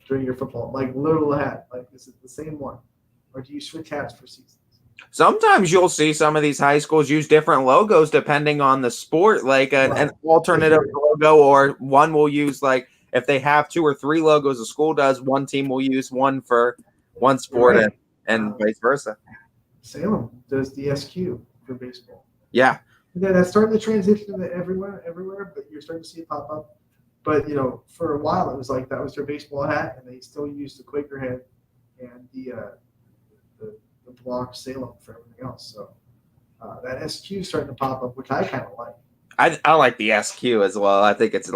during your football, like literal hat, like this is the same one, or do you switch hats for seasons? Sometimes you'll see some of these high schools use different logos depending on the sport, like an alternative logo, or one will use, like, if they have 2 or 3 logos a school does, one team will use one for one sport, and vice versa. Salem does the SQ for baseball. Yeah. Yeah, that's starting to transition into everywhere, but you're starting to see it pop up. But, for a while, it was like that was their baseball hat, and they still used the Quaker head and the block Salem for everything else. So that SQ is starting to pop up, which I kind of like. I like the SQ as well. I think it's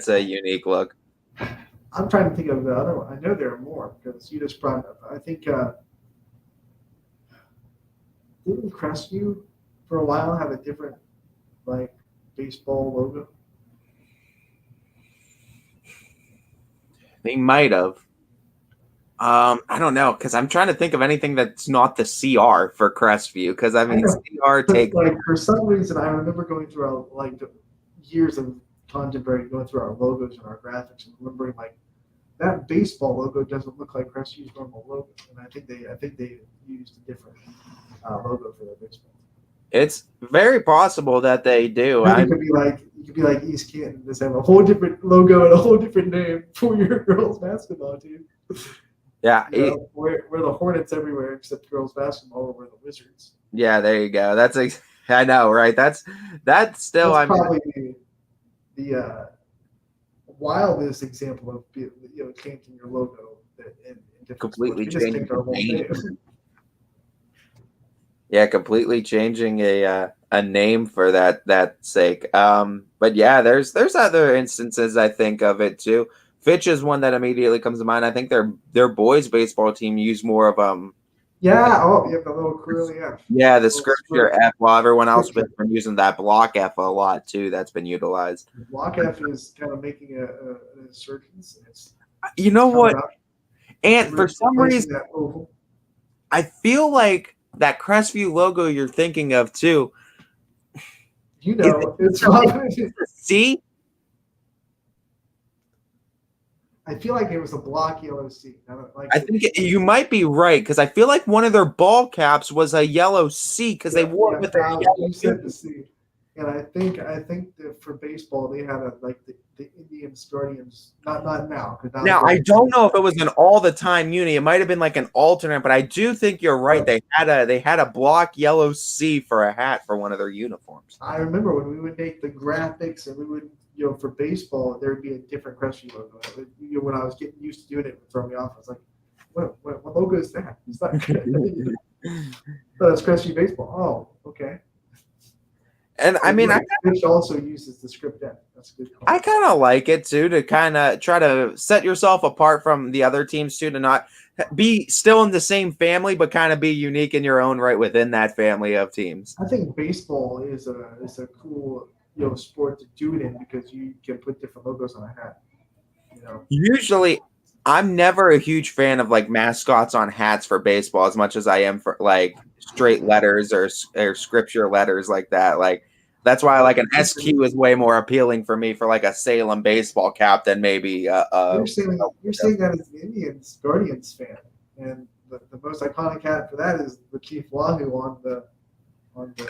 a unique look. I'm trying to think of the other one. I know there are more because you just brought it up. I think didn't Crestview for a while have a different baseball logo? They might have. I don't know, because I'm trying to think of anything that's not the CR for Crestview, because I mean, CR takes for some reason I remember going through our years of contemplating going through our logos and our graphics and remembering that baseball logo doesn't look like Crestview's normal logo, and I think they used a different logo for their baseball. It's very possible that they do. You could be like East Canton, just have a whole different logo and a whole different name for your girls basketball team. Yeah, we're the Hornets everywhere except girls basketball. We're the Wizards. Yeah, there you go. I know, right? That's still. That's probably the wildest example of changing your logo in completely changing our name. Yeah, completely changing a name for that sake. But yeah, there's other instances I think of it too. Fitch is one that immediately comes to mind. I think their boys baseball team used more of the little curly F. Yeah, the scripture F. While everyone else has been using that block F a lot too. That's been utilized. Block F is kind of making an insurgence. You know what? And for some reason, I feel like that Crestview logo you're thinking of too. It's C. I feel like it was a block yellow C. I think you might be right because I feel like one of their ball caps was a yellow C because they wore it with their yellow C. And I think that for baseball they had the Indian Guardians. Not now. Now I don't know if it was an all the time uni. It might have been like an alternate, but I do think you're right. They had a block yellow C for a hat for one of their uniforms. I remember when we would make the graphics and we would. For baseball, there would be a different Crestview logo. When I was getting used to doing it, it would throw me off. I was like, what logo is that? It's not good. That's Crestview baseball. Oh, Okay. And I mean, which also uses the script deck. That's a good call. I kind of like it too, to kind of try to set yourself apart from the other teams too, to not be still in the same family, but kind of be unique in your own right within that family of teams. I think baseball is a cool sport to do it in because you can put different logos on a hat. Usually, I'm never a huge fan of like mascots on hats for baseball as much as I am for like straight letters or scripture letters like that. Like that's why like an SQ is way more appealing for me for like a Salem baseball cap than maybe you're saying that as an Indians Guardians fan, and the most iconic hat for that is the Chief Wahoo on the.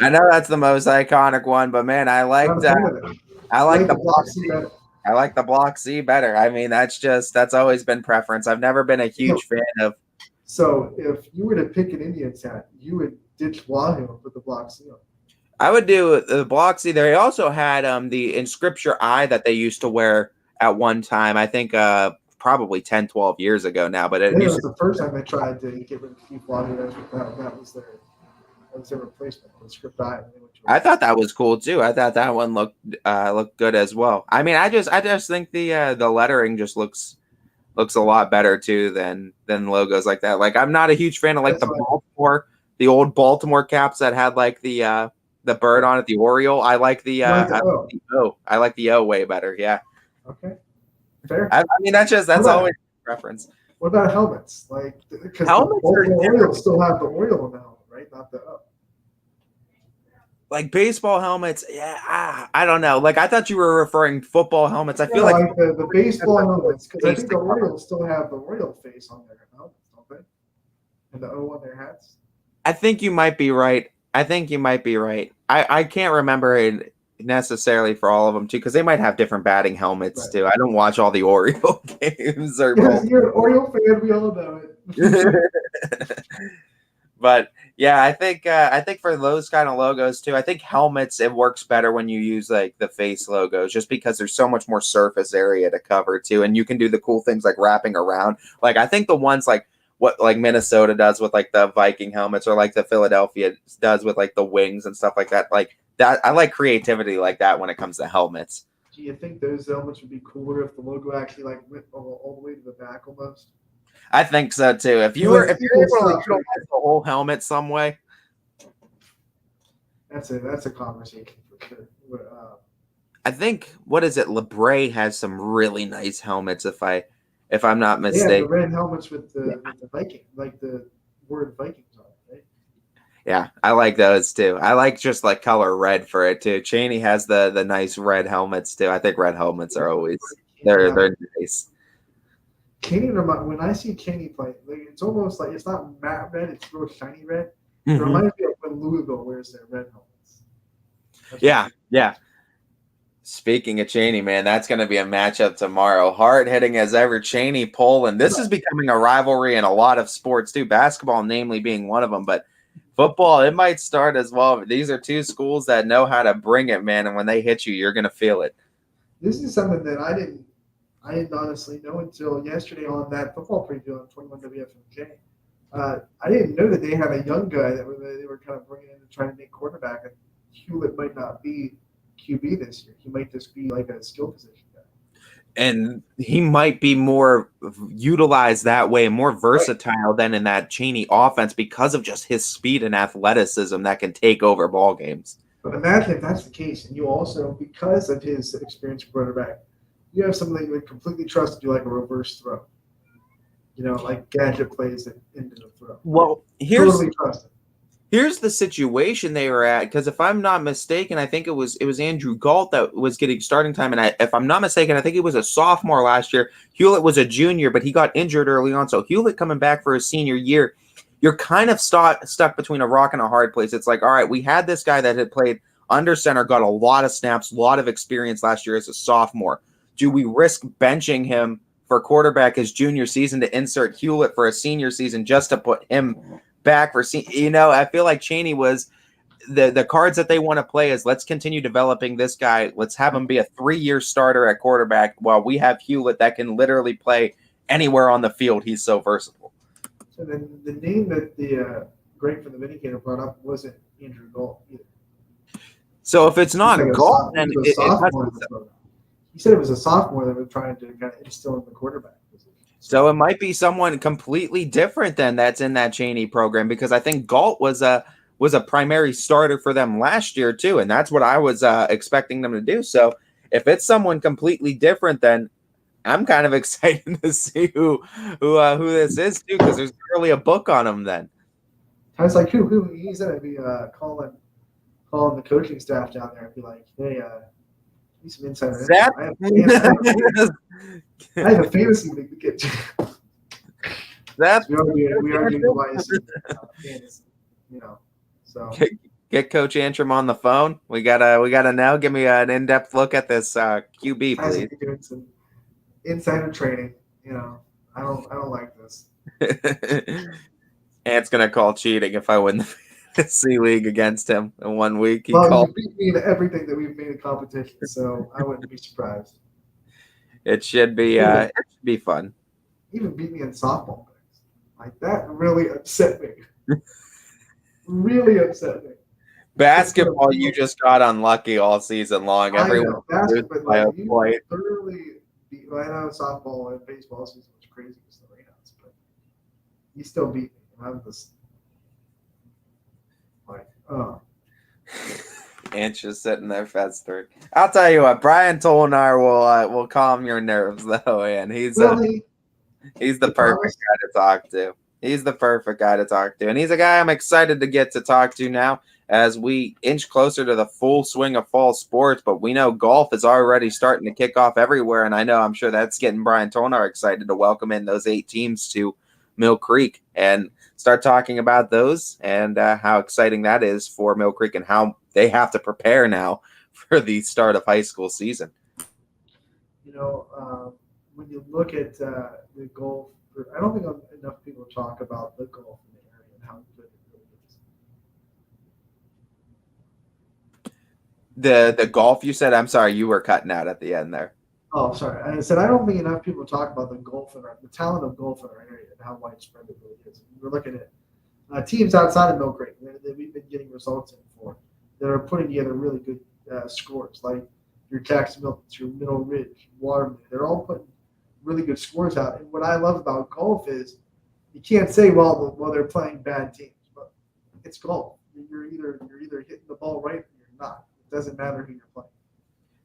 I know that's the most iconic one, but man, I like the block C better. I like the block C better. I mean, that's always been preference. I've never been a huge fan of. So if you were to pick an Indians hat, you would ditch Wahoo and put the block C on. I would do the block C. They also had the in scripture I that they used to wear at one time. I think probably 10, 12 years ago now. But it was the first time they tried to get rid of Chief Wahoo. That was their replacement. The script I. I thought that was cool too. I thought that one looked good as well. I mean, I just think the lettering just looks a lot better too than logos like that. Like I'm not a huge fan of like the old Baltimore caps that had like the bird on it, the Oriole. I like the O. I like the O way better. Yeah. Okay. Fair. I mean, that's always a preference. What about helmets? Like because the Orioles still have the Oriole in the helmet, right? Not the O. Like baseball helmets, yeah, I don't know. Like I thought you were referring football helmets. I feel like the baseball helmets, because I think the Orioles still have the Oriole face on their helmets, don't they? And the O on their hats. I think you might be right. I can't remember it necessarily for all of them too, because they might have different batting helmets too. I don't watch all the Oriole games. You're an Oriole fan. We all know it. But yeah, I think for those kind of logos too, I think helmets, it works better when you use like the face logos, just because there's so much more surface area to cover too, and you can do the cool things like wrapping around. Like I think the ones like what like Minnesota does with like the Viking helmets, or like the Philadelphia does with like the wings and stuff like that. Like that, I like creativity like that when it comes to helmets. Do you think those helmets would be cooler if the logo actually like went all the way to the back almost? I think so too. If you're able to utilize the whole helmet some way, that's a conversation for sure. I think what is it? LeBray has some really nice helmets. If I'm not mistaken, yeah, the red helmets with the Viking, like the word Vikings on it, right? Yeah, I like those too. I like just like color red for it too. Cheney has the nice red helmets too. I think red helmets are always they're nice. Cheney, when I see Cheney play, like it's almost like it's not matte red; it's real shiny red. It reminds me of when Louisville wears their red helmets. Yeah. Speaking of Cheney, man, that's going to be a matchup tomorrow. Hard hitting as ever, Cheney, Poland. This is becoming a rivalry in a lot of sports too. Basketball, namely, being one of them, but football, it might start as well. These are two schools that know how to bring it, man, and when they hit you, you're going to feel it. This is something that I didn't honestly know until yesterday on that football preview on 21 WFMJ. I didn't know that they had a young guy that they were kind of bringing in to try to make quarterback. And Hewlett might not be QB this year. He might just be like a skill position guy. And he might be more utilized that way, more versatile than in that Cheney offense because of just his speed and athleticism that can take over ball games. But imagine if that's the case, and you also, because of his experienced quarterback, you have somebody you would completely trust to do like a reverse throw. Like gadget plays into the throw. Well, here's the situation they were at, because if I'm not mistaken, I think it was Andrew Galt that was getting starting time, and if I'm not mistaken, I think he was a sophomore last year. Hewlett was a junior, but he got injured early on. So Hewlett coming back for his senior year, you're kind of stuck between a rock and a hard place. It's like, all right, we had this guy that had played under center, got a lot of snaps, a lot of experience last year as a sophomore. Do we risk benching him for quarterback his junior season to insert Hewlett for a senior season just to put him back for I feel like Cheney was the cards that they want to play is let's continue developing this guy. Let's have him be a 3-year starter at quarterback while we have Hewlett that can literally play anywhere on the field. He's so versatile. So then the name that the Greg from the Vindicator brought up wasn't Andrew Galt either. So if it's not Galt, then he said it was a sophomore that was trying to kind of instill in the quarterback position. So it might be someone completely different than that's in that Cheney program, because I think Galt was a primary starter for them last year too, and that's what I was expecting them to do. So if it's someone completely different, then I'm kind of excited to see who this is too, because there's really a book on him then. I was like, who? He said I'd be calling the coaching staff down there and be like, hey, need some insider. I have a fantasy league to get to. We are utilizing fantasy, so. Get Coach Antrim on the phone. We gotta now give me an in-depth look at this QB, please. Doing some insider trading. I don't like this. Ant's gonna call cheating if I win the fantasy league against him in 1 week. He beat me in everything that we've made in competition, so I wouldn't be surprised. It should be fun. Even beat me in softball things. Like that really upset me. Really upset me. Basketball, you just got unlucky all season long. Everyone you thoroughly beat. I know softball and baseball season was crazy with the rainouts, but you still beat me. I'm just like, oh. Ant's just sitting there festering. I'll tell you what, Brian Tolnar will calm your nerves though, and he's the perfect guy to talk to. He's the perfect guy to talk to, and he's a guy I'm excited to get to talk to now as we inch closer to the full swing of fall sports. But we know golf is already starting to kick off everywhere, and I'm sure that's getting Brian Tolnar excited to welcome in those 8 teams to Mill Creek and start talking about those and how exciting that is for Mill Creek and how they have to prepare now for the start of high school season. When you look at the golf, I don't think enough people talk about the golf in the area and how good it really is. The golf you said? I'm sorry, you were cutting out at the end there. Oh, sorry. I said I don't think enough people talk about the talent of golf in our area and how widespread it really is. We're looking at teams outside of Mill Creek that we've been getting results in for that are putting together really good scores, like your Jackson Miltons, your Middle Ridge, Waterman. They're all putting really good scores out. And what I love about golf is you can't say, well, they're playing bad teams, but it's golf. You're either hitting the ball right or you're not. It doesn't matter who you're playing.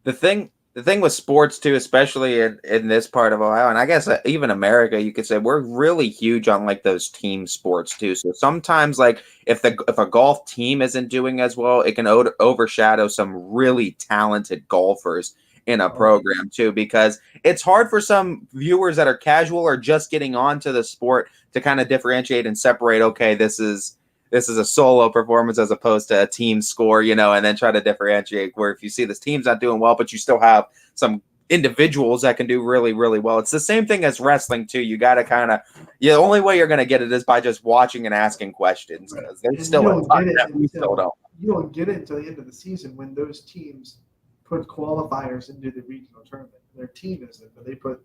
The thing with sports too, especially in this part of Ohio, and I guess even America, you could say we're really huge on like those team sports too. So sometimes, like if a golf team isn't doing as well, it can overshadow some really talented golfers in a program too, because it's hard for some viewers that are casual or just getting onto the sport to kind of differentiate and separate. Okay, this is a solo performance as opposed to a team score, and then try to differentiate where if you see this team's not doing well, but you still have some individuals that can do really, really well. It's the same thing as wrestling too. You got to the only way you're going to get it is by just watching and asking questions. Right. There's still a ton that we still don't. You don't get it until the end of the season when those teams put qualifiers into the regional tournament. Their team isn't, but they put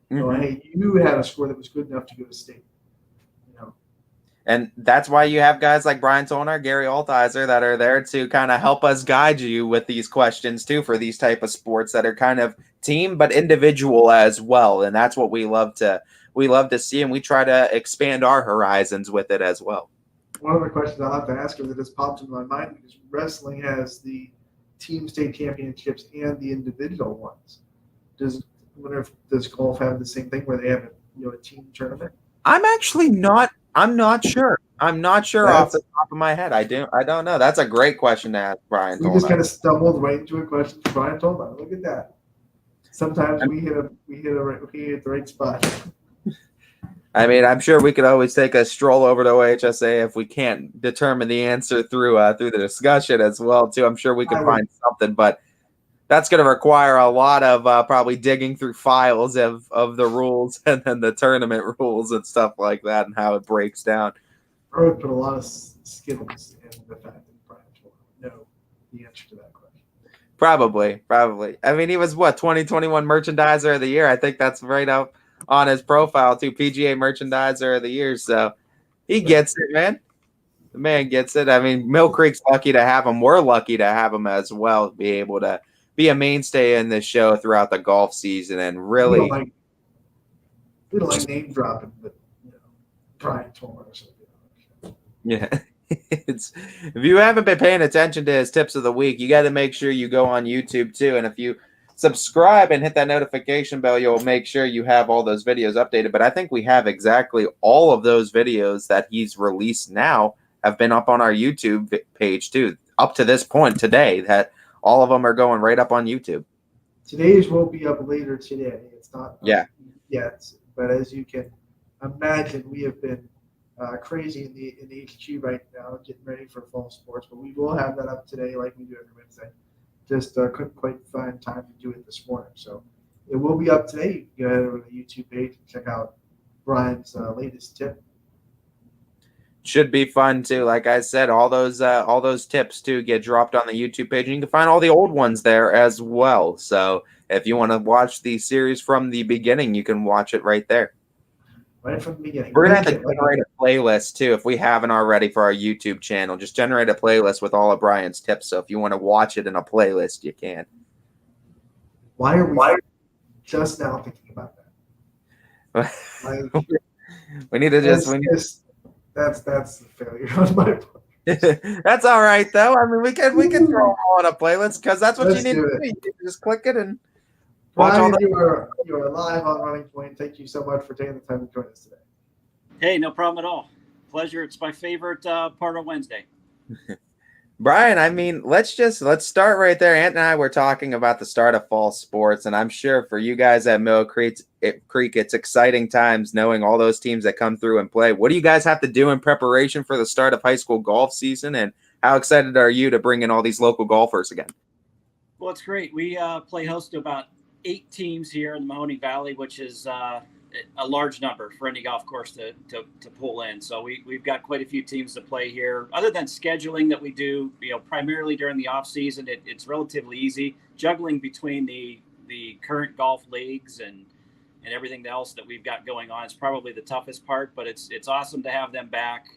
hey, you had a score that was good enough to go to state. And that's why you have guys like Brian Tolnar, Gary Altizer that are there to kind of help us guide you with these questions too for these type of sports that are kind of team but individual as well. And that's what we love to see, and we try to expand our horizons with it as well. One of the questions I'll have to ask you that just popped into my mind because wrestling has the team state championships and the individual ones. Does golf have the same thing where they have a team tournament? I'm not sure. I'm not sure off the top of my head. I don't know. That's a great question to ask Brian. We just kind of stumbled right into a question for Brian Tolnar. Look at that. Sometimes we hit the right spot. I mean, I'm sure we could always take a stroll over to OHSA if we can't determine the answer through the discussion as well too. I'm sure we could find something, but that's going to require a lot of probably digging through files of the rules and then the tournament rules and stuff like that and how it breaks down. I would put a lot of skills in the fact that Brian Tolnar know the answer to that question. Probably. I mean, he was 2021 Merchandiser of the Year. I think that's right up on his profile too. PGA Merchandiser of the Year. So he gets it, man. The man gets it. I mean, Mill Creek's lucky to have him. We're lucky to have him as well, be able to be a mainstay in this show throughout the golf season and really. We don't like name dropping, but Brian Torres or something. Yeah. If you haven't been paying attention to his tips of the week, you got to make sure you go on YouTube too. And if you subscribe and hit that notification bell, you'll make sure you have all those videos updated. But I think we have exactly all of those videos that he's released now have been up on our YouTube page too. Up to this point today, that all of them are going right up on YouTube. Today's will be up later today. It's not yet, but as you can imagine, we have been crazy in the HG right now, getting ready for fall sports. But we will have that up today, like we do every Wednesday. Just couldn't quite find time to do it this morning, so it will be up today. You can go ahead over to the YouTube page and check out Brian's latest tip. Should be fun too. Like I said, all those tips too get dropped on the YouTube page, and you can find all the old ones there as well. So if you want to watch the series from the beginning, you can watch it right there. Right from the beginning. We're gonna have to generate a playlist too if we haven't already for our YouTube channel. Just generate a playlist with all of Brian's tips. So if you want to watch it in a playlist, you can. Why are we just now thinking about that? We need to That's a failure on my part. That's all right though. I mean, we can throw them all on a playlist because that's what you need to do. You can just click it and watch all the. You are live on Running Point. Thank you so much for taking the time to join us today. Hey, no problem at all. Pleasure. It's my favorite part of Wednesday. Brian, I mean, let's start right there. Ant and I were talking about the start of fall sports, and I'm sure for you guys at Mill Creek, it's exciting times knowing all those teams that come through and play. What do you guys have to do in preparation for the start of high school golf season, and how excited are you to bring in all these local golfers again? Well, it's great. We play host to about 8 teams here in the Mahoning Valley, which is a large number for any golf course to pull in. So we've got quite a few teams to play here. Other than scheduling that we do, primarily during the off season, it's relatively easy. Juggling between the current golf leagues and everything else that we've got going on is probably the toughest part, but it's awesome to have them back.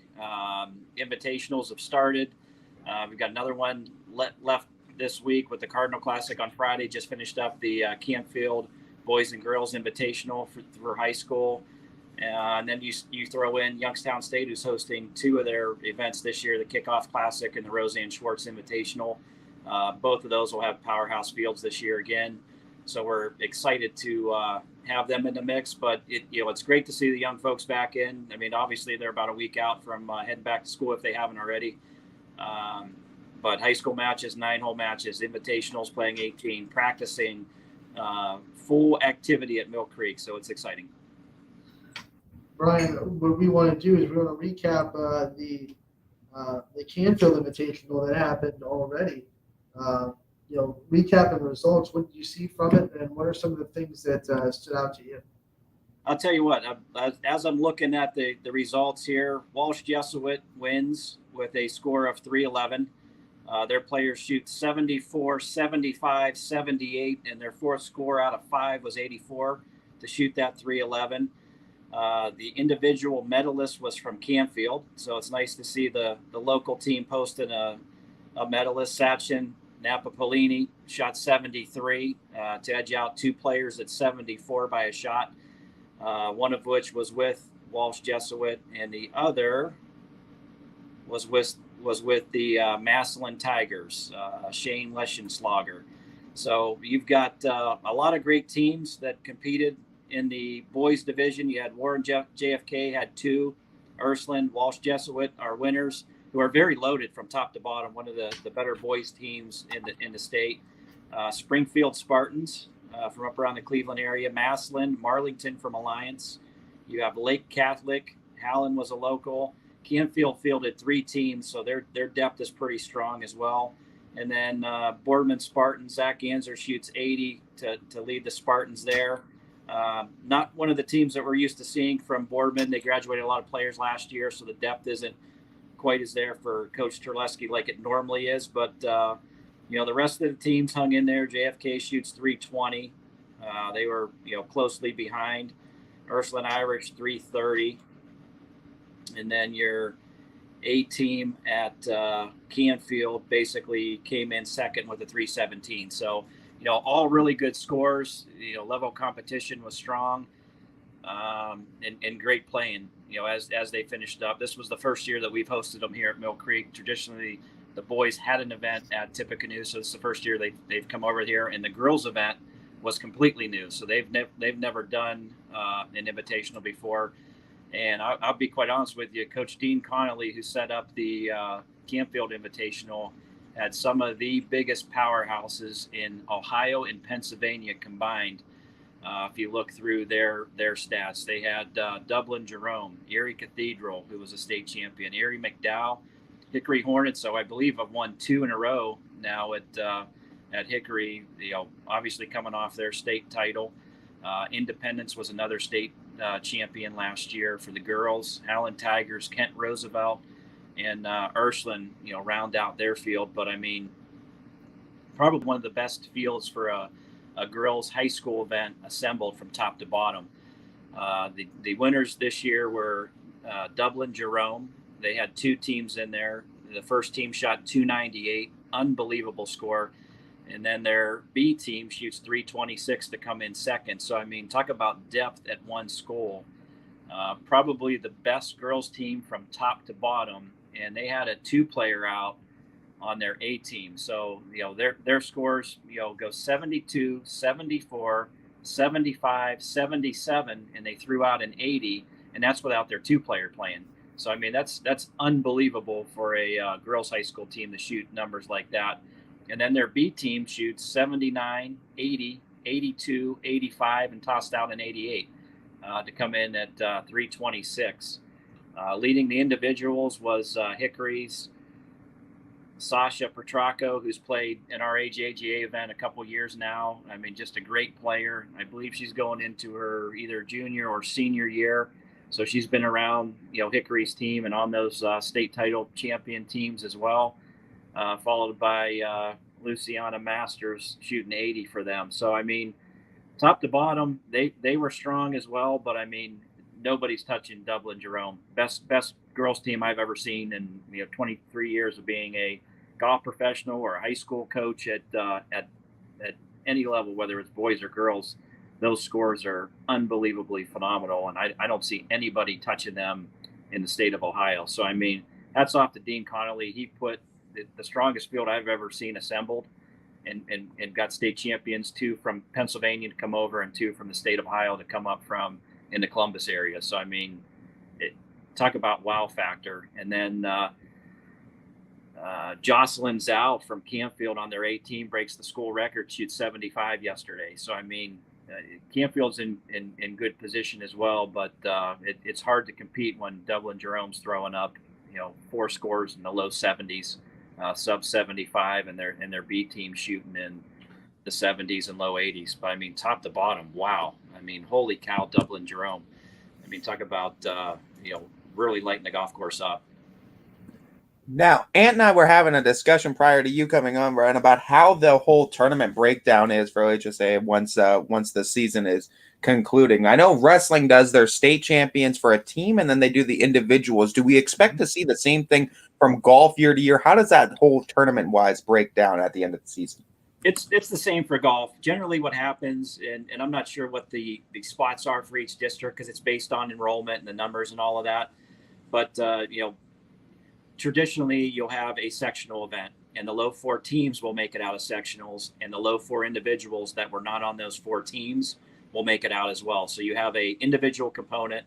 Invitationals have started. We've got another one left this week with the Cardinal Classic on Friday. Just finished up the Campfield Boys and Girls Invitational for high school. And then you throw in Youngstown State, who's hosting 2 of their events this year, the Kickoff Classic and the Roseanne Schwartz Invitational. Both of those will have powerhouse fields this year again. So we're excited to have them in the mix. But it's great to see the young folks back in. I mean, obviously they're about a week out from heading back to school if they haven't already. But high school matches, 9-hole matches, invitationals, playing 18, practicing, full activity at Mill Creek. So it's exciting. Brian, what we want to do is we want to recap the Canfield Invitational that happened already. Recapping the results. What did you see from it, and what are some of the things that stood out to you? I'll tell you what. As I'm looking at the results here, Walsh Jesuit wins with a score of 311. Their players shoot 74, 75, 78, and their 4th score out of 5 was 84 to shoot that 311. The individual medalist was from Campfield, so it's nice to see the local team posting a medalist. Sachin Napapolini shot 73 to edge out 2 players at 74 by a shot, one of which was with Walsh Jesuit, and the other was with the Massillon Tigers, Shane Leschenslager. So you've got a lot of great teams that competed in the boys division. You had Warren JFK had 2, Ursuline, Walsh Jesuit are winners, who are very loaded from top to bottom, one of the better boys teams in the state. Springfield Spartans from up around the Cleveland area, Massillon, Marlington from Alliance. You have Lake Catholic, Hallen was a local. Campfield fielded 3 teams, so their depth is pretty strong as well. And then Boardman Spartan, Zach Ganser shoots 80 to lead the Spartans there. Not one of the teams that we're used to seeing from Boardman. They graduated a lot of players last year, so the depth isn't quite as there for Coach Terleski like it normally is. But, the rest of the teams hung in there. JFK shoots 320. They were, closely behind. Ursuline Irish 330. And then your A team at Canfield basically came in second with a 317. So, all really good scores. Level of competition was strong, and great playing. As they finished up, this was the first year that we've hosted them here at Mill Creek. Traditionally, the boys had an event at Tippecanoe, so it's the first year they've come over here, and the girls' event was completely new. So they've never done an invitational before. And I'll be quite honest with you, Coach Dean Connolly, who set up the Campfield Invitational, had some of the biggest powerhouses in Ohio and Pennsylvania combined. If you look through their stats, they had Dublin Jerome, Erie Cathedral, who was a state champion, Erie McDowell, Hickory Hornets. So I believe I've won 2 in a row now at Hickory. Obviously coming off their state title. Independence was another state champion last year for the girls. Allen Tigers, Kent Roosevelt, and Ursuline, round out their field. But I mean, probably one of the best fields for a girls' high school event assembled from top to bottom. The winners this year were Dublin Jerome. They had 2 teams in there. The first team shot 298, unbelievable score. And then their B team shoots 326 to come in second. So, I mean, talk about depth at one school. Probably the best girls team from top to bottom. And they had a 2-player out on their A team. So, their scores, go 72, 74, 75, 77, and they threw out an 80. And that's without their 2-player playing. So, I mean, that's unbelievable for a girls high school team to shoot numbers like that. And then their B team shoots 79, 80, 82, 85, and tossed out an 88 to come in at 326. Leading the individuals was Hickory's Sasha Protracco, who's played in our AJGA event a couple years now. I mean, just a great player. I believe she's going into her either junior or senior year. So she's been around, Hickory's team and on those state title champion teams as well. Followed by Luciana Masters shooting 80 for them. So, I mean, top to bottom, they were strong as well. But, I mean, nobody's touching Dublin Jerome. Best girls team I've ever seen in 23 years of being a golf professional or a high school coach at any level, whether it's boys or girls. Those scores are unbelievably phenomenal, and I don't see anybody touching them in the state of Ohio. So, I mean, hats off to Dean Connolly. He put the strongest field I've ever seen assembled and got state champions, 2 from Pennsylvania to come over and 2 from the state of Ohio to come up from in the Columbus area. So, I mean, talk about wow factor. And then Jocelyn Zhao from Campfield on their A team breaks the school record, shoots 75 yesterday. So, I mean, Campfield's in good position as well, but it's hard to compete when Dublin Jerome's throwing up, 4 scores in the low 70s. Sub 75, and their B team shooting in the 70s and low 80s. But I mean, top to bottom, wow. I mean, holy cow, Dublin Jerome. I mean, talk about really lighting the golf course up. Now, Ant and I were having a discussion prior to you coming on, Brian, about how the whole tournament breakdown is for HSA once the season is concluding. I know wrestling does their state champions for a team, and then they do the individuals. Do we expect to see the same thing from golf year to year? How does that whole tournament-wise break down at the end of the season? It's the same for golf. Generally what happens, and I'm not sure what the spots are for each district because it's based on enrollment and the numbers and all of that. But, traditionally you'll have a sectional event, and the low 4 teams will make it out of sectionals, and the low 4 individuals that were not on those 4 teams will make it out as well. So you have a individual component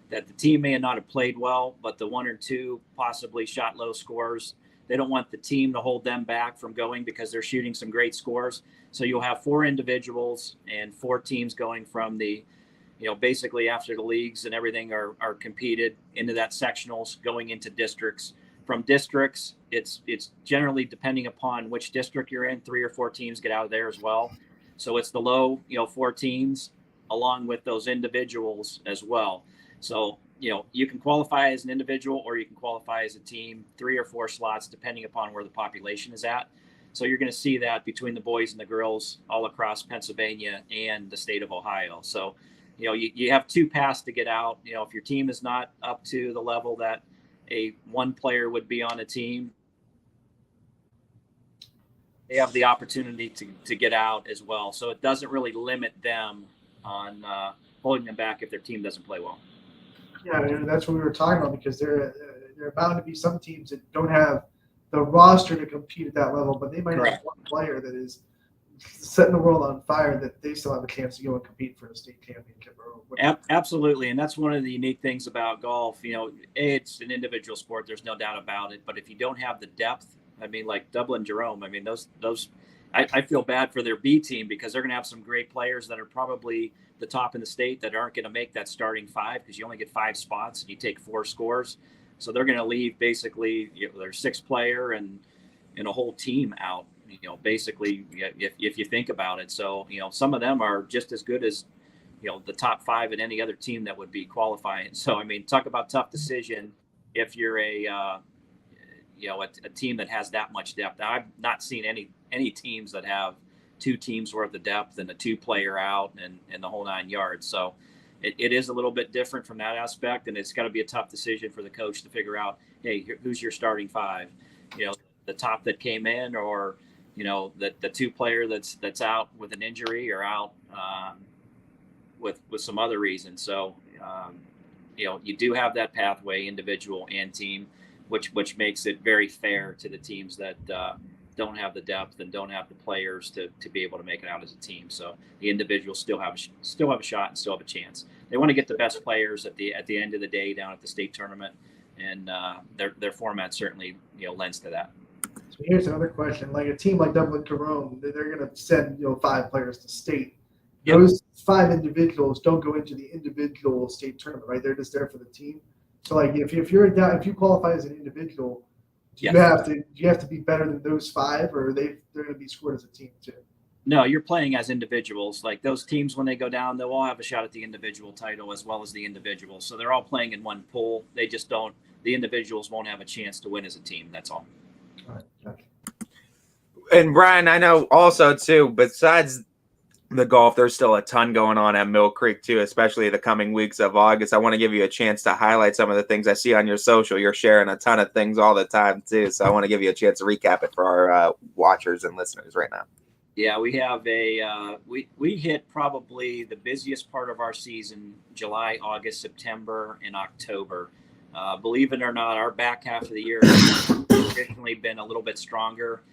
that the team may not have played well, but the 1 or 2 possibly shot low scores. They don't want the team to hold them back from going because they're shooting some great scores. So you'll have 4 individuals and 4 teams going from the, basically after the leagues and everything are competed into that sectionals, going into districts. From districts, it's generally depending upon which district you're in, 3 or 4 teams get out of there as well. So it's the low, 4 teams along with those individuals as well. So, you can qualify as an individual or you can qualify as a team, 3 or 4 slots, depending upon where the population is at. So you're going to see that between the boys and the girls all across Pennsylvania and the state of Ohio. So, you have 2 paths to get out. If your team is not up to the level that one player would be on a team, they have the opportunity to get out as well. So it doesn't really limit them on holding them back if their team doesn't play well. Yeah, and that's what we were talking about, because there are bound to be some teams that don't have the roster to compete at that level, but they might have one player that is setting the world on fire that they still have a chance to go and compete for a state championship. Absolutely, and that's one of the unique things about golf. It's an individual sport. There's no doubt about it. But if you don't have the depth, I mean, like Dublin Jerome, I mean, those I feel bad for their B team, because they're going to have some great players that are probably the top in the state that aren't going to make that starting five, because you only get 5 spots and you take 4 scores. So they're going to leave basically their 6th player and a whole team out, basically, if you think about it. So, some of them are just as good as, the top 5 in any other team that would be qualifying. So, I mean, talk about tough decision if you're a team that has that much depth. Now, I've not seen any teams that have 2 teams worth of depth and a 2-player out and the whole 9 yards. So it is a little bit different from that aspect, and it's got to be a tough decision for the coach to figure out, hey, who's your starting 5? The top that came in, or the 2-player that's out with an injury or out with some other reason. So you do have that pathway, individual and team, which makes it very fair to the teams that don't have the depth and don't have the players to be able to make it out as a team. So the individuals still have a shot and still have a chance. They want to get the best players at the end of the day down at the state tournament, and their format certainly lends to that. So here's another question: like a team like Dublin Jerome, they're going to send 5 players to state. Yep. Those 5 individuals don't go into the individual state tournament, right? They're just there for the team. So like if you qualify as an individual, do you have to be better than those 5, or they're going to be scored as a team too? No, you're playing as individuals. Like those teams, when they go down, they'll all have a shot at the individual title as well as the individuals. So they're all playing in one pool. They just don't. The individuals won't have a chance to win as a team. That's all. All right. Gotcha. And Brian, I know also too, besides the golf, there's still a ton going on at Mill Creek too, especially the coming weeks of August. I want to give you a chance to highlight some of the things I see on your social. You're sharing a ton of things all the time too, so I want to give you a chance to recap it for our watchers and listeners right now. Yeah, we have we hit probably the busiest part of our season: July, August, September, and October. Believe it or not, our back half of the year has traditionally been a little bit stronger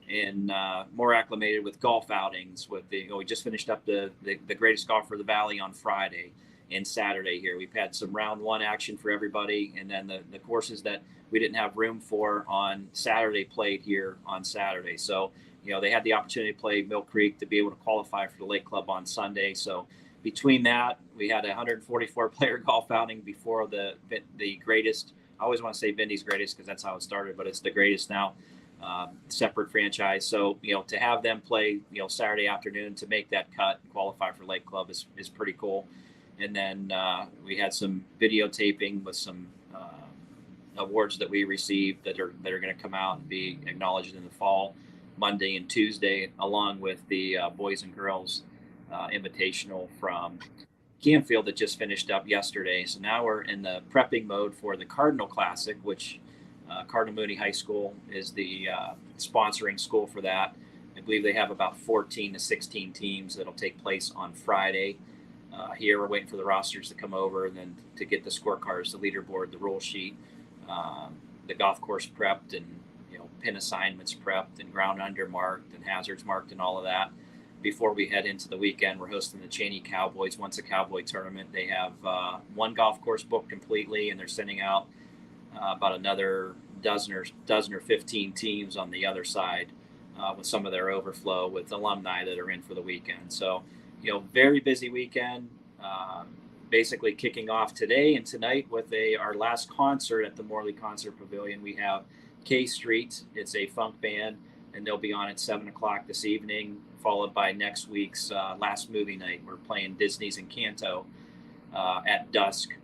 and more acclimated with golf outings. We just finished up the greatest golf for the Valley on Friday and Saturday here. We've had some round 1 action for everybody, and then the courses that we didn't have room for on Saturday played here on Saturday. So they had the opportunity to play Mill Creek to be able to qualify for the Lake Club on Sunday. So between that, we had a 144-player golf outing before the greatest. I always want to say Vindy's greatest because that's how it started, but it's the greatest now. Separate franchise. So, to have them play, Saturday afternoon to make that cut and qualify for Lake Club is pretty cool. And then we had some videotaping with some awards that we received that are going to come out and be acknowledged in the fall, Monday and Tuesday, along with the boys and girls invitational from Campbell that just finished up yesterday. So now we're in the prepping mode for the Cardinal Classic, which Cardinal Mooney High School is the sponsoring school for that. I believe they have about 14 to 16 teams that'll take place on Friday. Here we're waiting for the rosters to come over and then to get the scorecards, the leaderboard, the roll sheet, the golf course prepped, and pin assignments prepped, and ground under marked, and hazards marked, and all of that. Before we head into the weekend, we're hosting the Cheney Cowboys Once a Cowboy tournament. They have 1 golf course booked completely, and they're sending out about another dozen or 15 teams on the other side with some of their overflow with alumni that are in for the weekend. So, very busy weekend. Basically kicking off today and tonight with our last concert at the Morley Concert Pavilion. We have K Street. It's a funk band, and they'll be on at 7:00 this evening, followed by next week's last movie night. We're playing Disney's Encanto at dusk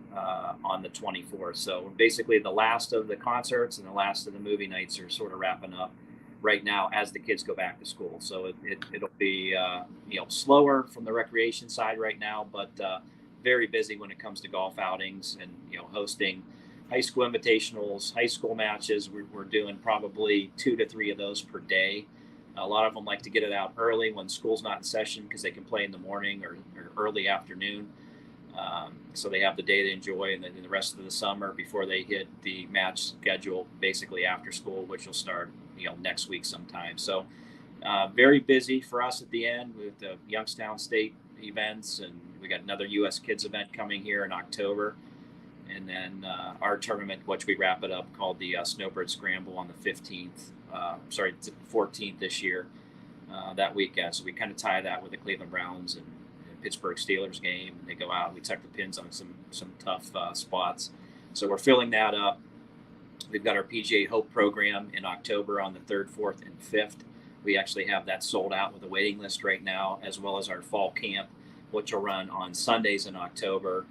on the 24th. So basically the last of the concerts and the last of the movie nights are sort of wrapping up right now as the kids go back to school. So it'll be slower from the recreation side right now, but very busy when it comes to golf outings and hosting high school invitationals, high school matches. We're doing probably 2 to 3 of those per day. A lot of them like to get it out early when school's not in session because they can play in the morning or early afternoon. So they have the day to enjoy, and then the rest of the summer before they hit the match schedule, basically after school, which will start, next week sometime. So very busy for us at the end with the Youngstown State events, and we got another U.S. Kids event coming here in October. And then our tournament, which we wrap it up, called the Snowbird Scramble on the 14th this year, that weekend. So we kind of tie that with the Cleveland Browns and Pittsburgh Steelers game. They go out, we tuck the pins on some tough spots. So we're filling that up. We've got our Pga Hope Program in October on the 3rd, 4th, and 5th. We actually have that sold out with a waiting list right now, as well as our fall camp, which will run on Sundays in October,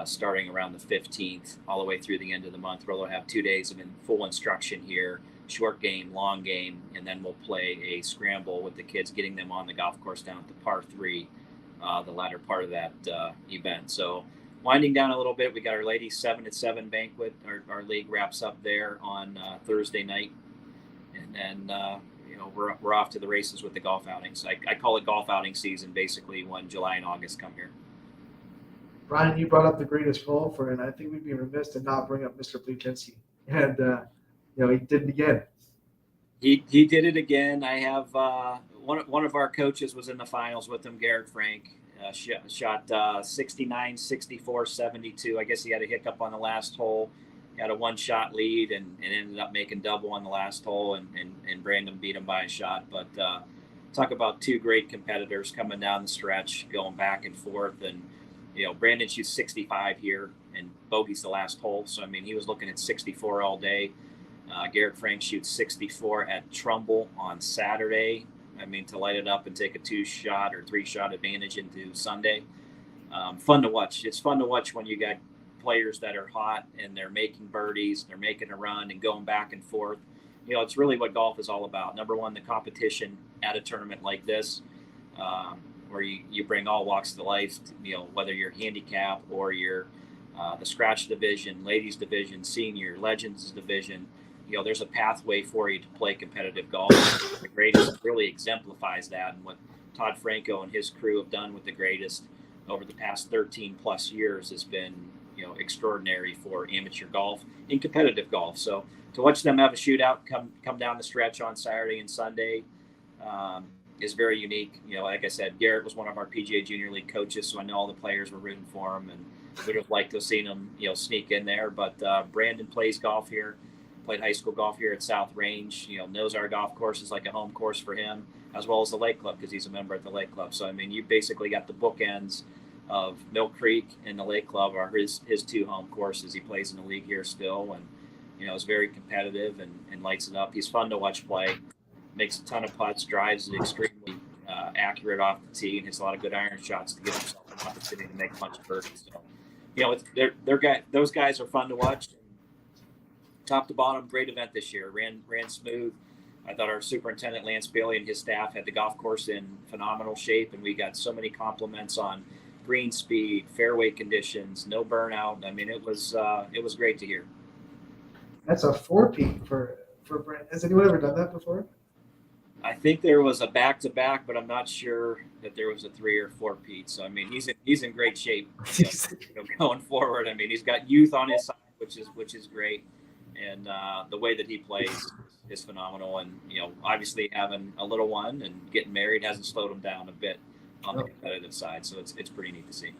starting around the 15th, all the way through the end of the month, where we'll have 2 days of full instruction here, short game, long game, and then we'll play a scramble with the kids, getting them on the golf course down at the par 3, the latter part of that event. So winding down a little bit, we got our ladies 7 at 7 banquet. Our league wraps up there on Thursday night, and then we're off to the races with the golf outings. I call it golf outing season basically when July and August come here. Ryan, you brought up the greatest golfer, and I think we'd be remiss to not bring up Mr. Plekinski. And he did it again. He did it again. I have one of our coaches was in the finals with him, Garrett Frank. Shot 69, 64, 72. I guess he had a hiccup on the last hole. He had a 1-shot lead and ended up making double on the last hole, and Brandon beat him by a shot. But talk about 2 great competitors coming down the stretch, going back and forth. And, Brandon shoots 65 here and bogeys the last hole. So, he was looking at 64 all day. Garrett Frank shoots 64 at Trumbull on Saturday. To light it up and take a 2-shot or 3-shot advantage into Sunday. Fun to watch. It's fun to watch when you got players that are hot and they're making birdies, they're making a run and going back and forth. It's really what golf is all about. Number one, the competition at a tournament like this, where you bring all walks of life, whether you're handicap or you're the scratch division, ladies division, senior, legends division. There's a pathway for you to play competitive golf. The Greatest really exemplifies that, and what Todd Franco and his crew have done with the Greatest over the past 13 plus years has been, extraordinary for amateur golf and competitive golf. So to watch them have a shootout come down the stretch on Saturday and Sunday is very unique. Like I said, Garrett was one of our PGA Junior League coaches, so I know all the players were rooting for him, and we'd have liked to have seen him, sneak in there. But Brandon plays golf here. Played high school golf here at South Range, knows our golf course is like a home course for him, as well as the Lake Club, because he's a member at the Lake Club. So, you basically got the bookends of Mill Creek and the Lake Club are his 2 home courses. He plays in the league here still, and, is very competitive and lights it up. He's fun to watch play, makes a ton of putts, drives it extremely accurate off the tee, and hits a lot of good iron shots to give himself an opportunity to make a bunch of birdies. So, those guys are fun to watch. Top to bottom, great event this year. Ran smooth. I thought our superintendent, Lance Bailey, and his staff had the golf course in phenomenal shape, and we got so many compliments on green speed, fairway conditions, no burnout. It was great to hear. That's a 4-peat for Brent. Has anyone ever done that before? I think there was a back-to-back, but I'm not sure that there was a 3 or 4-peat. So, he's in great shape going forward. He's got youth on his side, which is great. And the way that he plays is phenomenal. And, obviously having a little one and getting married hasn't slowed him down a bit on the competitive side. So it's pretty neat to see.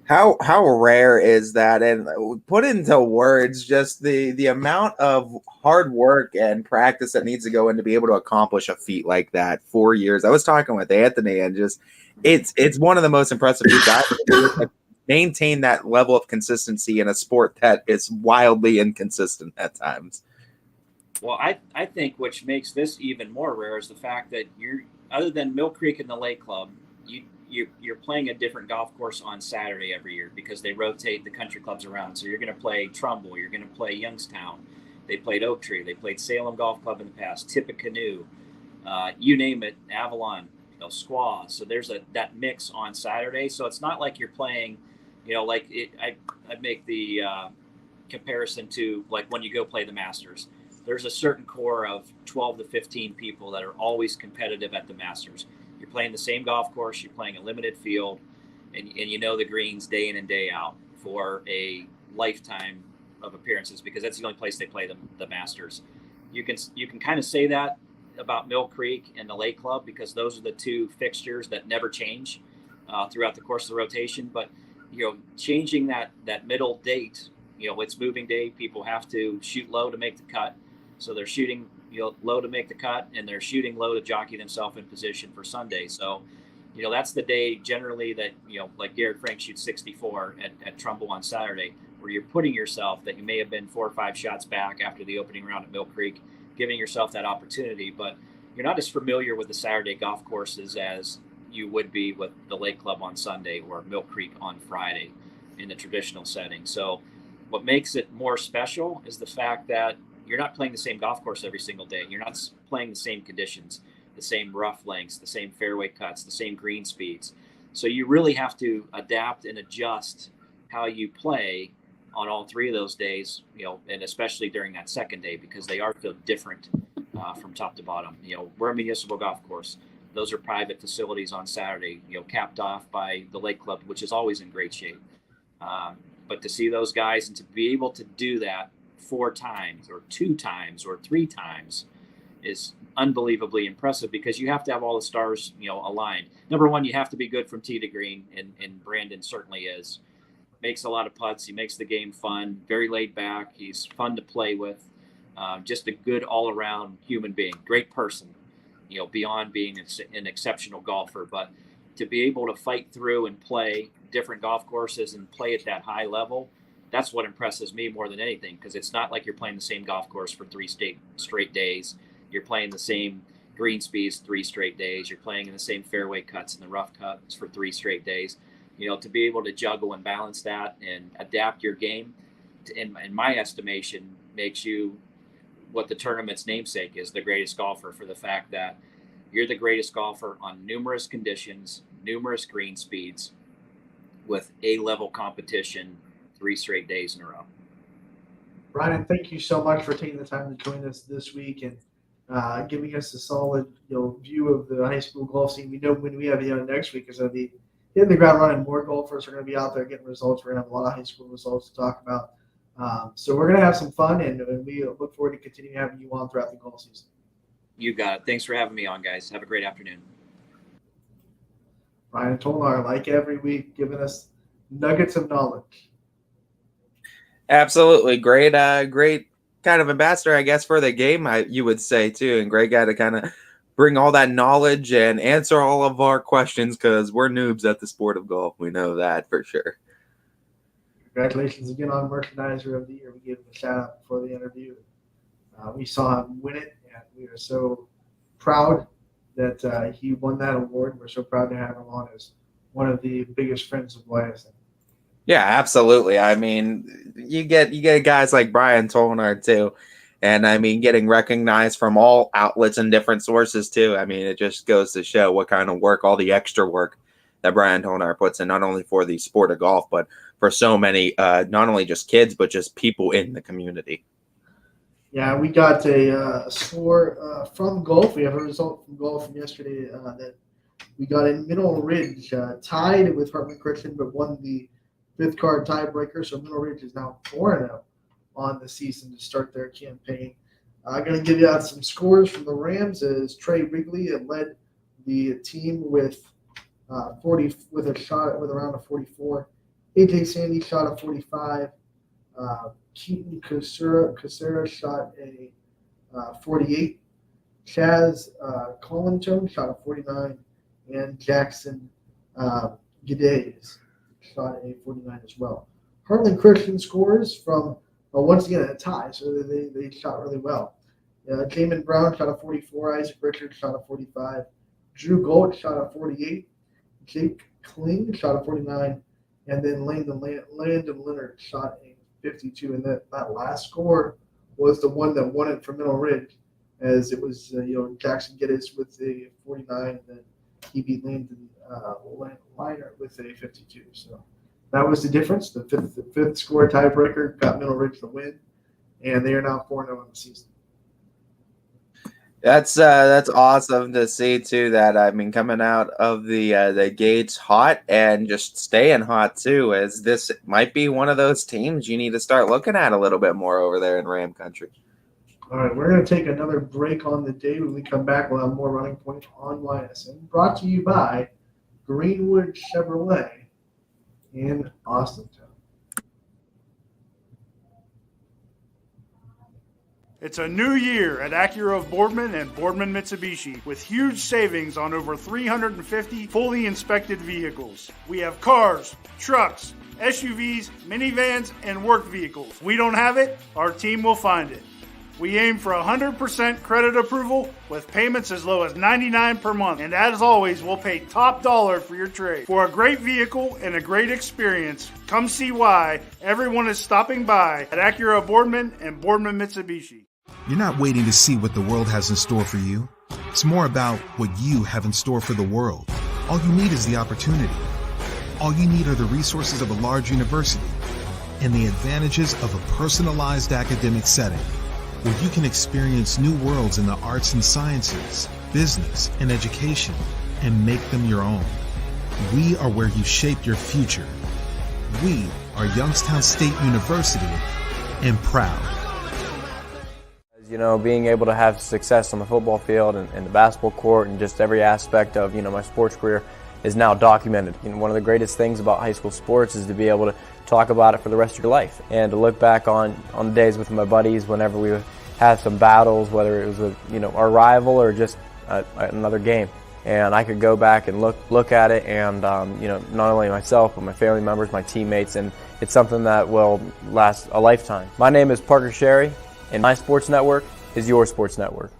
How rare is that? And put into words just the amount of hard work and practice that needs to go in to be able to accomplish a feat like that. 4 years. I was talking with Anthony, and just it's one of the most impressive feats I've maintain that level of consistency in a sport that is wildly inconsistent at times. Well, I think which makes this even more rare is the fact that you're, other than Mill Creek and the Lake Club, you're playing a different golf course on Saturday every year because they rotate the country clubs around. So you're going to play Trumbull, you're going to play Youngstown. They played Oak Tree, they played Salem Golf Club in the past, Tippecanoe, you name it, Avalon, Squaw. So there's that mix on Saturday. So it's not like you're playing. I make the comparison to like when you go play the Masters. There's a certain core of 12 to 15 people that are always competitive at the Masters. You're playing the same golf course, you're playing a limited field, and you know the greens day in and day out for a lifetime of appearances, because that's the only place they play the Masters. You can kind of say that about Mill Creek and the Lake Club, because those are the two fixtures that never change throughout the course of the rotation. But changing that middle date, it's moving day. People have to shoot low to make the cut, so they're shooting low to make the cut, and they're shooting low to jockey themselves in position for Sunday. So that's the day generally that like Garrett Frank shoots 64 at Trumbull on Saturday, where you're putting yourself that you may have been 4 or 5 shots back after the opening round at Mill Creek, giving yourself that opportunity. But you're not as familiar with the Saturday golf courses as you would be with the Lake Club on Sunday or Mill Creek on Friday in the traditional setting. So what makes it more special is the fact that you're not playing the same golf course every single day. You're not playing the same conditions, the same rough lengths, the same fairway cuts, the same green speeds. So you really have to adapt and adjust how you play on all 3 of those days, and especially during that second day, because they are so different from top to bottom. We're a municipal golf course. Those are private facilities on Saturday, capped off by the Lake Club, which is always in great shape. But to see those guys and to be able to do that 4 times or 2 times or 3 times is unbelievably impressive, because you have to have all the stars, aligned. Number one, you have to be good from tee to green, and Brandon certainly is. Makes a lot of putts. He makes the game fun, very laid back. He's fun to play with. Just a good all-around human being, great person, beyond being an exceptional golfer. But to be able to fight through and play different golf courses and play at that high level, that's what impresses me more than anything, because it's not like you're playing the same golf course for 3 straight days. You're playing the same green speeds 3 straight days. You're playing in the same fairway cuts and the rough cuts for 3 straight days. To be able to juggle and balance that and adapt your game, in my estimation, makes you what the tournament's namesake is, the greatest golfer, for the fact that you're the greatest golfer on numerous conditions, numerous green speeds, with A-level competition 3 straight days in a row. Brian, thank you so much for taking the time to join us this week and giving us a solid view of the high school golf scene. We know when we have you on next week is going to be hitting the ground running. More golfers are going to be out there getting results. We're going to have a lot of high school results to talk about. So we're going to have some fun, and we look forward to continuing having you on throughout the golf season. You got it. Thanks for having me on, guys. Have a great afternoon. Brian Tolnar, like every week, giving us nuggets of knowledge. Absolutely. Great kind of ambassador, I guess, for the game, you would say, too. And great guy to kind of bring all that knowledge and answer all of our questions, because we're noobs at the sport of golf. We know that for sure. Congratulations again on Merchandiser of the Year. We gave him a shout out before the interview. We saw him win it, and we are so proud that he won that award. We're so proud to have him on as one of the biggest friends of Ysn. Yeah, absolutely. I mean, you get guys like Brian Tolnar too, and I mean, getting recognized from all outlets and different sources too. I mean, it just goes to show what kind of work, all the extra work that Brian Tolnar puts in, not only for the sport of golf, but for so many, not only just kids, but just people in the community. Yeah, we got a score from golf. We have a result from golf from yesterday that we got in Middle Ridge, tied with Hartman Christian, but won the 5th card tiebreaker. So Middle Ridge is now 4-0 on the season to start their campaign. I'm going to give you out some scores from the Rams as Trey Wrigley led the team with 40 with around a 44. AJ Sandy shot a 45. Keaton Casera shot a 48. Chaz Collington shot a 49. And Jackson Gades shot a 49 as well. Hartman Christian scores from, once again, a tie, so they shot really well. Jamin Brown shot a 44. Isaac Richards shot a 45. Drew Gold shot a 48. Jake Kling shot a 49. And then Landon Leonard shot a 52. And that last score was the one that won it for Middle Ridge, as it was Jackson Geddes with a 49, and then he beat Landon Leonard with a 52. So that was the difference. The fifth score tiebreaker got Middle Ridge the win, and they are now 4-0 in the season. That's awesome to see too. That I mean, coming out of the gates hot and just staying hot too. As this might be one of those teams you need to start looking at a little bit more over there in Ram Country. All right, we're going to take another break on the day. When we come back, we'll have more Running Point on Ysn. Brought to you by Greenwood Chevrolet in Austintown. It's a new year at Acura of Boardman and Boardman Mitsubishi with huge savings on over 350 fully inspected vehicles. We have cars, trucks, SUVs, minivans, and work vehicles. We don't have it, our team will find it. We aim for 100% credit approval with payments as low as $99 per month. And as always, we'll pay top dollar for your trade. For a great vehicle and a great experience, come see why everyone is stopping by at Acura of Boardman and Boardman Mitsubishi. You're not waiting to see what the world has in store for you. It's more about what you have in store for the world. All you need is the opportunity. All you need are the resources of a large university and the advantages of a personalized academic setting, where you can experience new worlds in the arts and sciences, business, and education, and make them your own. We are where you shape your future. We are Youngstown State University, and proud. You know, being able to have success on the football field and the basketball court and just every aspect of, my sports career is now documented. One of the greatest things about high school sports is to be able to talk about it for the rest of your life and to look back on the days with my buddies whenever we had some battles, whether it was with, our rival or just another game. And I could go back and look at it and, not only myself, but my family members, my teammates, and it's something that will last a lifetime. My name is Parker Sherry, and my sports network is your sports network.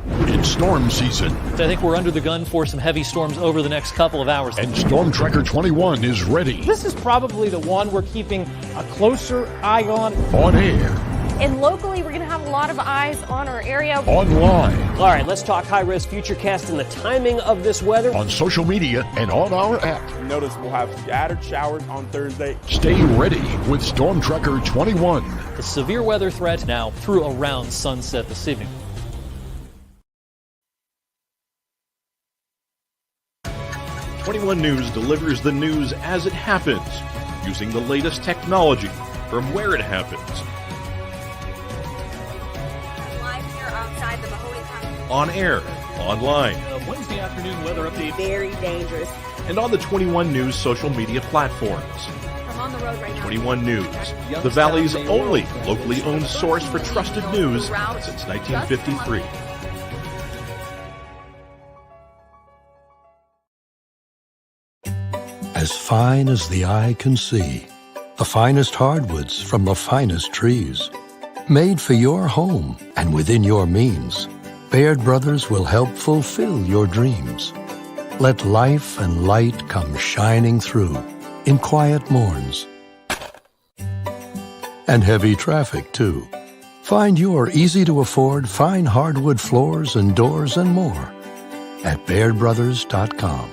It's storm season. I think we're under the gun for some heavy storms over the next couple of hours. And Storm Tracker 21 is ready. This is probably the one we're keeping a closer eye on. On air. And locally, we're going to have a lot of eyes on our area. Online. All right, let's talk high-risk futurecast and the timing of this weather. On social media and on our app. Notice we'll have scattered showers on Thursday. Stay ready with Storm Tracker 21. The severe weather threat now through around sunset this evening. 21 News delivers the news as it happens, using the latest technology from where it happens. Live here outside the Mahoney County. On air, online, Wednesday afternoon weather update. Very dangerous. and on the 21 News social media platforms. I'm on the road right now. 21 News, the Valley's only locally owned source for trusted news since 1953. As fine as the eye can see, the finest hardwoods from the finest trees. Made for your home and within your means, Baird Brothers will help fulfill your dreams. Let life and light come shining through in quiet morns. And heavy traffic, too. Find your easy-to-afford fine hardwood floors and doors and more at BairdBrothers.com.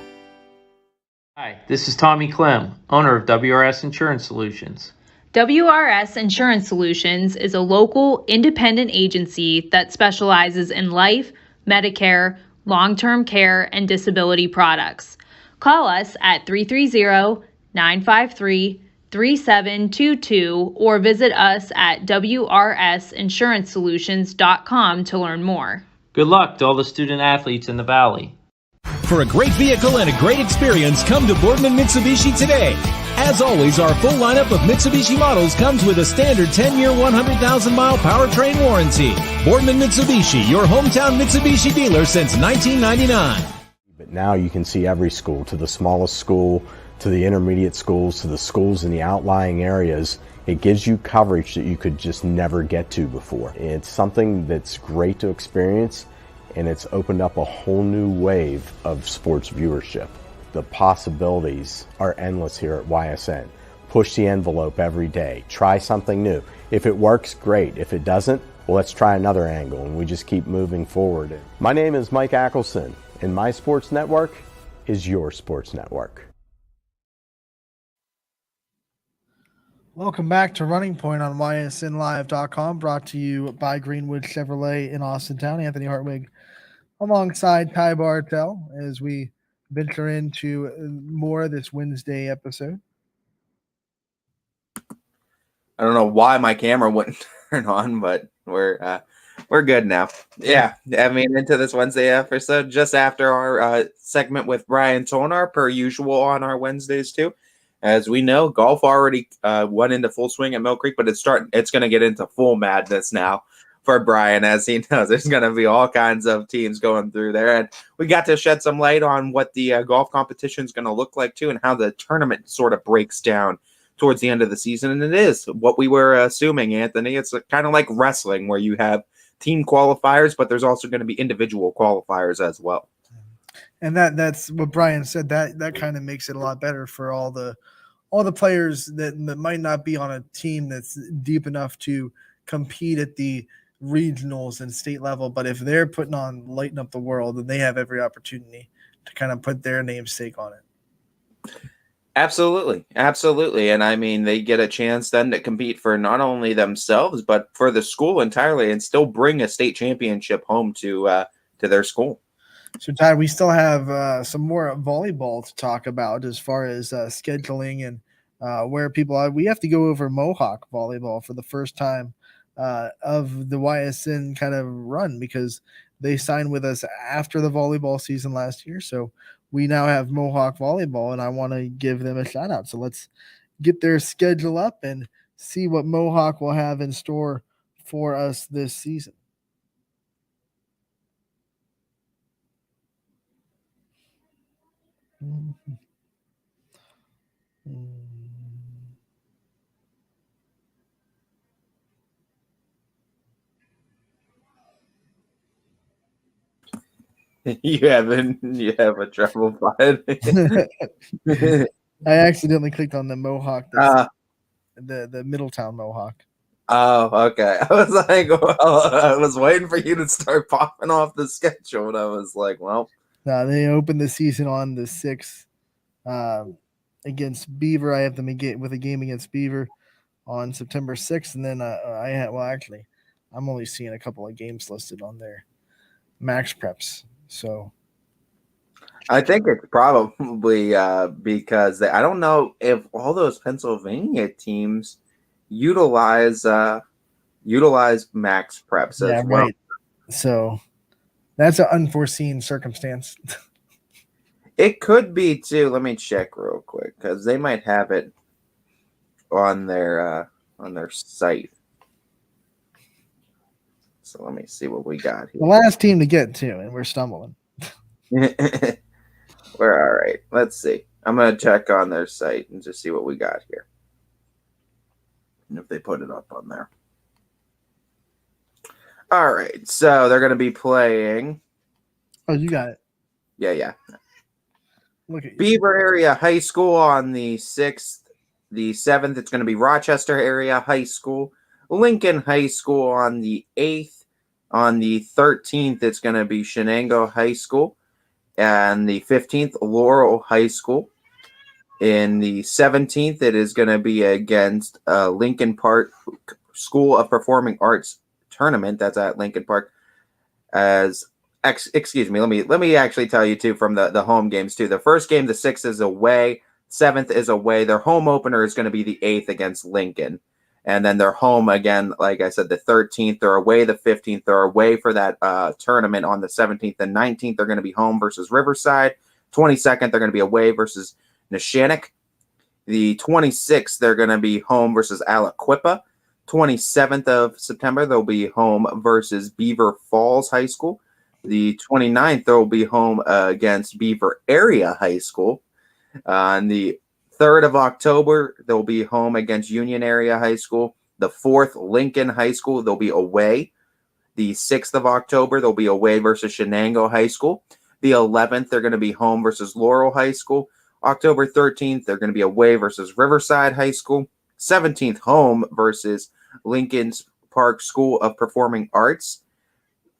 Hi, this is Tommy Clem, owner of WRS Insurance Solutions. WRS Insurance Solutions is a local independent agency that specializes in life, Medicare, long-term care, and disability products. Call us at 330-953-3722 or visit us at WRSInsuranceSolutions.com to learn more. Good luck to all the student athletes in the Valley. For a great vehicle and a great experience, come to Boardman Mitsubishi today. As always, our full lineup of Mitsubishi models comes with a standard 10-year, 100,000-mile powertrain warranty. Boardman Mitsubishi, your hometown Mitsubishi dealer since 1999. But now you can see every school, to the smallest school, to the intermediate schools, to the schools in the outlying areas. It gives you coverage that you could just never get to before. It's something that's great to experience, and it's opened up a whole new wave of sports viewership. The possibilities are endless here at YSN. Push the envelope every day. Try something new. If it works, great. If it doesn't, well, let's try another angle, and we just keep moving forward. My name is Mike Ackelson, and my sports network is your sports network. Welcome back to Running Point on ysnlive.com, brought to you by Greenwood Chevrolet in Austintown. Anthony Hartwig alongside Ty Bartell as we venture into more of this Wednesday episode. I don't know why my camera wouldn't turn on, but we're good now. Yeah, I mean, into this Wednesday episode, just after our segment with Brian Tonar, per usual on our Wednesdays too. As we know, golf already went into full swing at Mill Creek, but it's going to get into full madness now for Brian, as he knows. There's going to be all kinds of teams going through there, and we got to shed some light on what the golf competition is going to look like too, and how the tournament sort of breaks down towards the end of the season. And it is what we were assuming, Anthony. It's kind of like wrestling, where you have team qualifiers, but there's also going to be individual qualifiers as well. And that's what Brian said. That kind of makes it a lot better for all the players that might not be on a team that's deep enough to compete at the regionals and state level. But if they're putting on Lighten Up the World, then they have every opportunity to kind of put their namesake on it. Absolutely. And I mean, they get a chance then to compete for not only themselves, but for the school entirely, and still bring a state championship home to their school. So, Ty, we still have some more volleyball to talk about as far as scheduling and where people are. We have to go over Mohawk Volleyball for the first time of the YSN kind of run, because they signed with us after the volleyball season last year. So we now have Mohawk Volleyball, and I want to give them a shout out. So let's get their schedule up and see what Mohawk will have in store for us this season. You have a trouble finding. I accidentally clicked on the Mohawk, the Middletown Mohawk. Oh, okay. I was like, well, I was waiting for you to start popping off the schedule, and I was like, well. No, they opened the season on the 6th against Beaver. I have them with a game against Beaver on September 6th, and then I'm only seeing a couple of games listed on their Max Preps. So I think it's probably because I don't know if all those Pennsylvania teams utilize Max Preps as well. Right. So that's an unforeseen circumstance. It could be too. Let me check real quick, because they might have it on their site. So let me see what we got here. The last team to get to, and we're stumbling. We're all right. Let's see. I'm going to check on their site and just see what we got here. And if they put it up on there. All right. So they're going to be playing. Oh, you got it. Yeah. Look at Beaver Area High School on the 6th. The 7th, it's going to be Rochester Area High School. Lincoln High School on the 8th. On the 13th, it's going to be Shenango High School. And the 15th, Laurel High School. In the 17th, it is going to be against Lincoln Park School of Performing Arts Tournament. That's at Lincoln Park. Excuse me, let me actually tell you too from the home games too. The first game, the 6th, is away. 7th is away. Their home opener is going to be the 8th against Lincoln. And then they're home again, like I said, the 13th. They're away the 15th. They're away for that tournament on the 17th. The 19th, they're going to be home versus Riverside. 22nd, they're going to be away versus Neshannock. The 26th, they're going to be home versus Aliquippa. 27th of September, they'll be home versus Beaver Falls High School. The 29th, they'll be home against Beaver Area High School. On the 3rd of October, they'll be home against Union Area High School. The 4th, Lincoln High School, they'll be away. The 6th of October, they'll be away versus Shenango High School. The 11th, they're going to be home versus Laurel High School. October 13th, they're going to be away versus Riverside High School. 17th, home versus Lincoln's Park School of Performing Arts.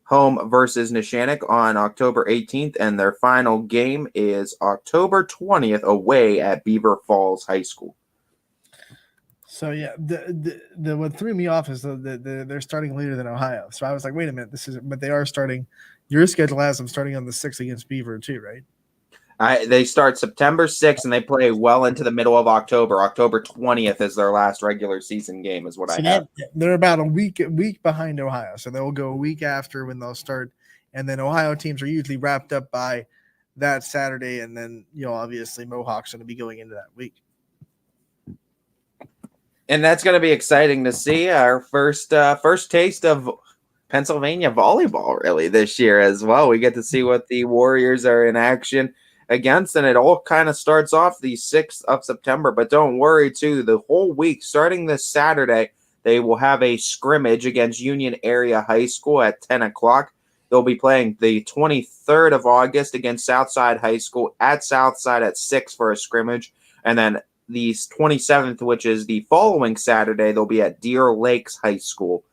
Home versus Neshannock on October 18th, and their final game is October 20th away at Beaver Falls High School. So yeah, the what threw me off is they're starting later than Ohio. So I was like, wait a minute, but they are starting. Your schedule has them starting on the 6th against Beaver too, right? They start September 6th and they play well into the middle of October. October 20th is their last regular season game, is what I have. They're about a week behind Ohio, so they'll go a week after when they'll start, and then Ohio teams are usually wrapped up by that Saturday, and then obviously Mohawk's going to be going into that week. And that's going to be exciting to see our first taste of Pennsylvania volleyball really this year as well. We get to see what the Warriors are in action against, and it all kind of starts off the 6th of September. But don't worry, too, the whole week, starting this Saturday, they will have a scrimmage against Union Area High School at 10 o'clock. They'll be playing the 23rd of August against Southside High School at Southside at 6 for a scrimmage. And then the 27th, which is the following Saturday, they'll be at Deer Lakes High School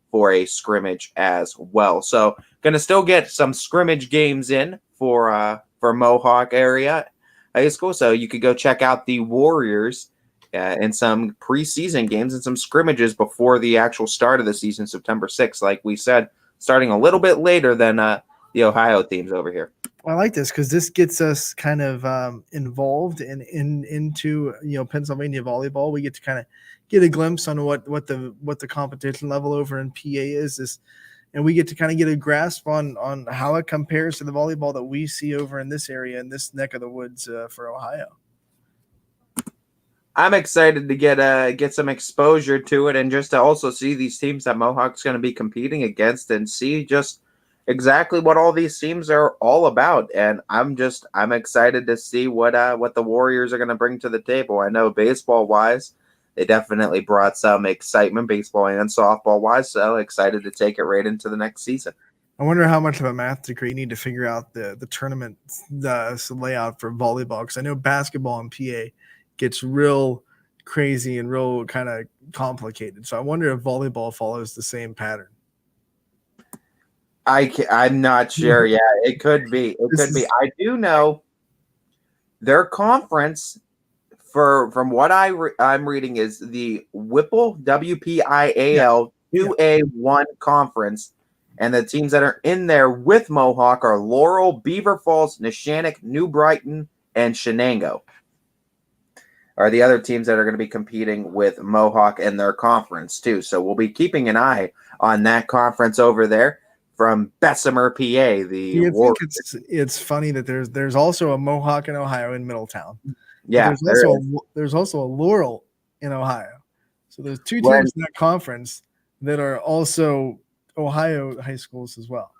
for a scrimmage as well. So going to still get some scrimmage games in for Mohawk Area High School. So you could go check out the Warriors in some preseason games and some scrimmages before the actual start of the season, September 6th, like we said, starting a little bit later than the Ohio teams over here. I like this because this gets us kind of involved into Pennsylvania volleyball. We get to kind of get a glimpse on what the competition level over in PA is, and we get to kind of get a grasp on how it compares to the volleyball that we see over in this area, in this neck of the woods for Ohio. I'm excited to get some exposure to it and just to also see these teams that Mohawk's going to be competing against and see just exactly what all these teams are all about. And I'm excited to see what the Warriors are going to bring to the table. I know baseball wise, they definitely brought some excitement, baseball and softball wise. So excited to take it right into the next season. I wonder how much of a math degree you need to figure out the tournament layout for volleyball, because I know basketball in PA gets real crazy and real kind of complicated. So I wonder if volleyball follows the same pattern. I'm not sure. Yeah, it could be. I do know their conference, from what I'm reading, is the Whipple WPIAL 2A1 conference, and the teams that are in there with Mohawk are Laurel, Beaver Falls, Neshannock, New Brighton, and Shenango. Are the other teams that are going to be competing with Mohawk in their conference too. So we'll be keeping an eye on that conference over there from Bessemer, PA. It's funny that there's also a Mohawk in Ohio in Middletown. Yeah, there's also a Laurel in Ohio. So there's two teams in that conference that are also Ohio high schools as well.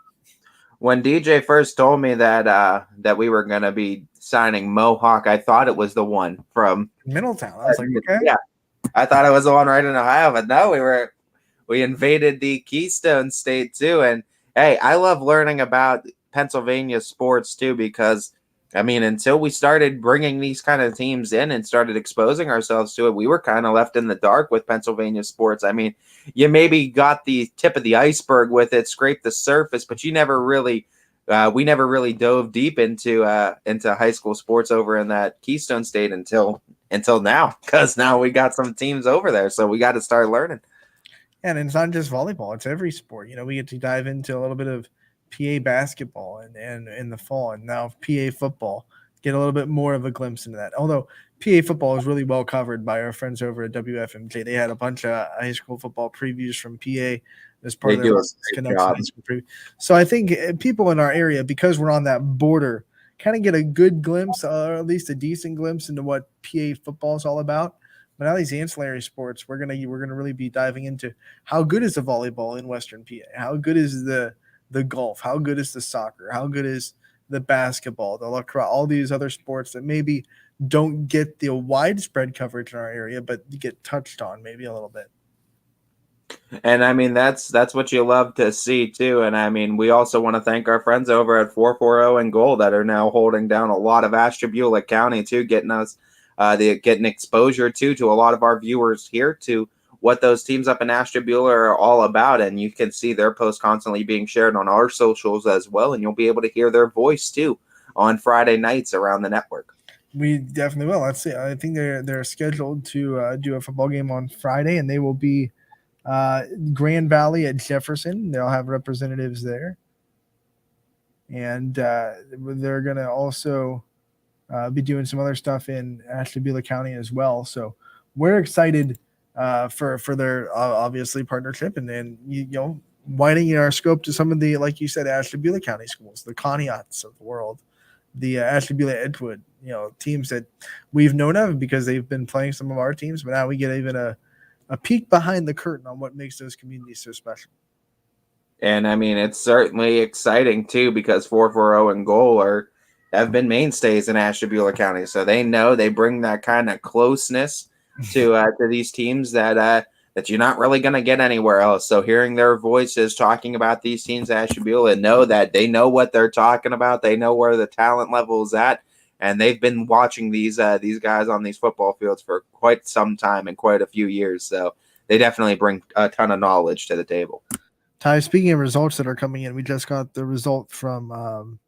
When DJ first told me that we were going to be signing Mohawk, I thought it was the one from Middletown. I was like, okay. Yeah, I thought it was the one right in Ohio, but no, we invaded the Keystone State too. And hey, I love learning about Pennsylvania sports too, because I mean, until we started bringing these kind of teams in and started exposing ourselves to it, we were kind of left in the dark with Pennsylvania sports. I mean, you maybe got the tip of the iceberg with it, scraped the surface, but we never really dove deep into high school sports over in that Keystone State until now, because now we got some teams over there, so we got to start learning. And it's not just volleyball; it's every sport. We get to dive into a little bit of PA basketball and in the fall, and now PA football. Get a little bit more of a glimpse into that. Although PA football is really well covered by our friends over at WFMJ. They had a bunch of high school football previews from PA as part of their connection. So I think people in our area, because we're on that border, kind of get a good glimpse, or at least a decent glimpse into what PA football is all about. But now these ancillary sports, we're gonna really be diving into how good is the volleyball in Western PA? How good is the golf? How good is the soccer? How good is the basketball, the lacrosse, all these other sports that maybe don't get the widespread coverage in our area, but get touched on maybe a little bit. And I mean, that's what you love to see too. And I mean, we also want to thank our friends over at 440 and Gold that are now holding down a lot of Ashtabula County too, getting us getting exposure to a lot of our viewers here to what those teams up in Ashtabula are all about. And you can see their posts constantly being shared on our socials as well. And you'll be able to hear their voice too on Friday nights around the network. We definitely will. Let's see. I think they're scheduled to do a football game on Friday, and they will be Grand Valley at Jefferson. They'll have representatives there, and they're going to also be doing some other stuff in Ashtabula County as well. So we're excited for their obviously partnership, and then you know widening our scope to some of the, like you said, Ashtabula County schools, the Conneauts of the world, the Ashtabula Edgewood, teams that we've known of because they've been playing some of our teams, but now we get even a peek behind the curtain on what makes those communities so special. And I mean, it's certainly exciting too because 440 and Goal have been mainstays in Ashtabula County, so they know they bring that kind of closeness to these teams that you're not really going to get anywhere else. So hearing their voices talking about these teams at Ashtabula, know that they know what they're talking about. They know where the talent level is at, and they've been watching these guys on these football fields for quite some time and quite a few years. So they definitely bring a ton of knowledge to the table. Ty, speaking of results that are coming in, we just got the result from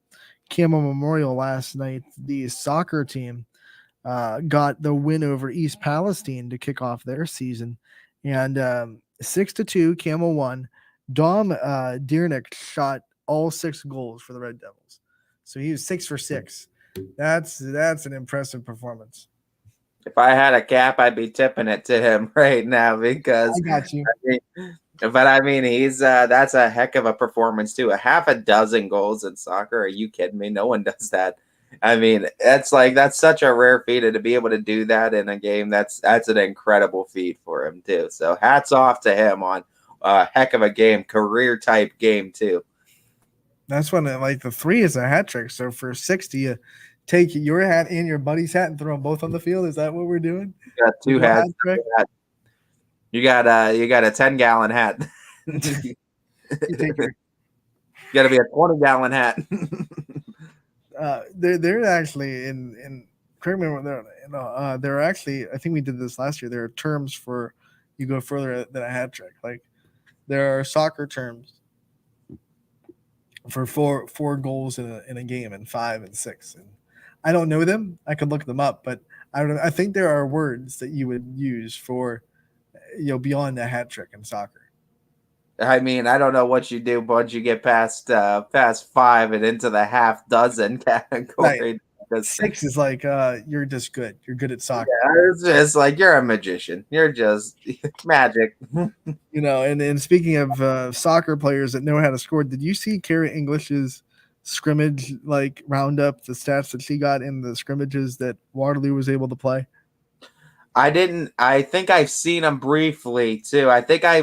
Campbell Memorial last night. The soccer team got the win over East Palestine to kick off their season, and 6-2, Campbell won. Dom Diernick shot all 6 goals for the Red Devils, so he was 6 for 6. That's an impressive performance. If I had a cap, I'd be tipping it to him right now because I got you. But I mean, he's that's a heck of a performance too. A half a dozen goals in soccer? Are you kidding me? No one does that. I mean, that's such a rare feat, and to be able to do that in a game, that's an incredible feat for him too. So hats off to him on a heck of a game, career type game too. That's when the 3 is a hat trick. So for 60, you take your hat and your buddy's hat and throw them both on the field. Is that what we're doing? You got 2 hats. You got a 10-gallon hat. You got to be a 20-gallon hat. They're actually in correct me they're actually, I think we did this last year. There are terms for you go further than a hat trick. Like there are soccer terms for four goals in a game and 5 and 6. And I don't know them. I could look them up, but I think there are words that you would use for beyond a hat trick in soccer. I mean, I don't know what you do once you get past 5 and into the half dozen category. Right. 6 is like you're just good. You're good at soccer. Yeah, it's just like you're a magician. You're just magic. And speaking of soccer players that know how to score, did you see Kyah English's scrimmage round up the stats that she got in the scrimmages that Waterloo was able to play? I didn't. I think I've seen them briefly too. I think I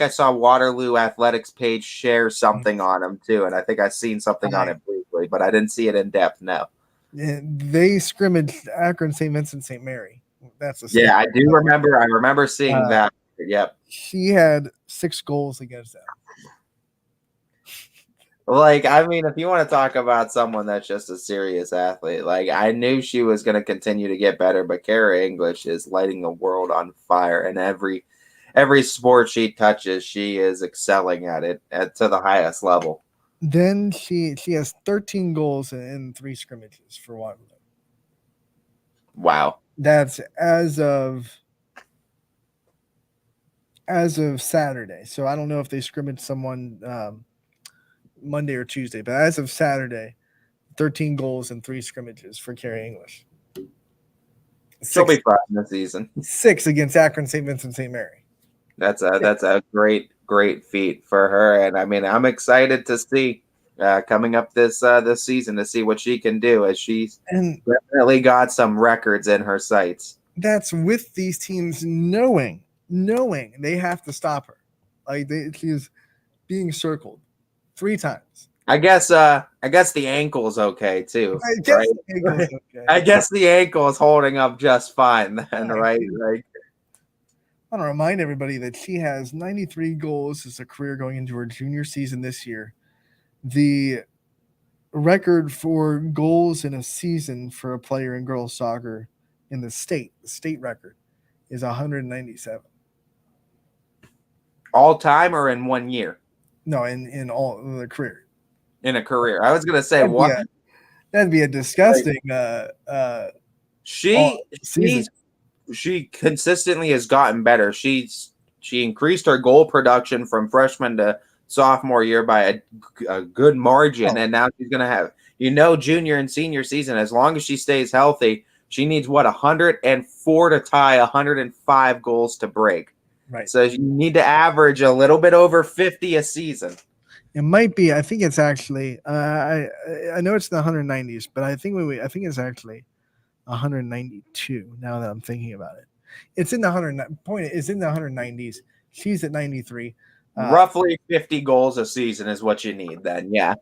saw Waterloo Athletics page share something on them too, and I think I've seen something on it briefly, but I didn't see it in depth. No. They scrimmaged Akron St. Vincent St. Mary. That's I do remember. I remember seeing that. Yep. She had 6 goals against them. I mean, if you want to talk about someone that's just a serious athlete, I knew she was going to continue to get better, but Kyah English is lighting the world on fire, and every sport she touches, she is excelling at it to the highest level. Then she has 13 goals in 3 scrimmages for Waterloo. Wow. That's as of Saturday. So I don't know if they scrimmaged someone Monday or Tuesday, but as of Saturday, 13 goals in 3 scrimmages for Kyah English. She'll be fine this season. 6 against Akron St. Vincent St. Mary. That's a great feat for her, and I mean, I'm excited to see coming up this season to see what she can do, as she's definitely got some records in her sights. That's with these teams knowing they have to stop her. She's being circled 3 times. I guess the ankle is okay too. I guess the ankle is holding up just fine then, right? I want to remind everybody that she has 93 goals as a career going into her junior season this year. The record for goals in a season for a player in girls soccer in the state record is 197. All time or in 1 year? No, in all the career. In a career. I was going to say what? That'd be a disgusting She season. she consistently has gotten better. She increased her goal production from freshman to sophomore year by a good margin, and now she's gonna have junior and senior season. As long as she stays healthy, she needs 104 to tie 105 goals to break. Right. So you need to average a little bit over 50 a season. It might be. I think it's actually. I know it's the 190s, but I think it's actually 192. Now that I'm thinking about it, it's in the 190s. She's at 93. Roughly 50 goals a season is what you need. Then, yeah.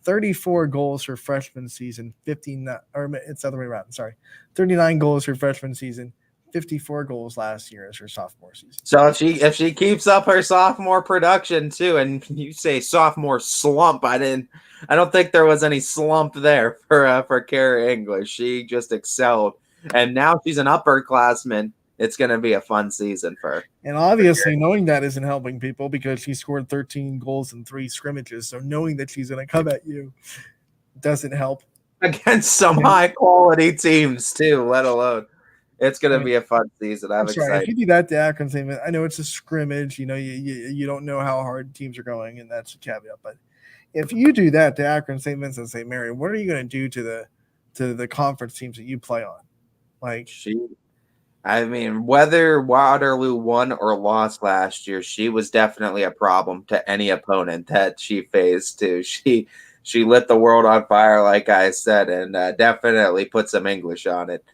34 goals her freshman season. 59, or it's the other way around. Sorry, 39 goals her freshman season. 54 goals last year as her sophomore season. So if she keeps up her sophomore production too, and you say sophomore slump, I don't think there was any slump there for Kyah English. She just excelled, and now she's an upperclassman. It's going to be a fun season for her. And obviously, knowing that isn't helping people because she scored 13 goals in 3 scrimmages. So knowing that she's going to come at you doesn't help against some high quality teams too. Let alone. It's going to be a fun season. I'm excited. If you do that to Akron St. Vincent, I know it's a scrimmage. You don't know how hard teams are going, and that's a caveat. But if you do that to Akron St. Vincent St. Mary, what are you going to do to the conference teams that you play on? Whether Waterloo won or lost last year, she was definitely a problem to any opponent that she faced. Too, she lit the world on fire, like I said, and definitely put some English on it.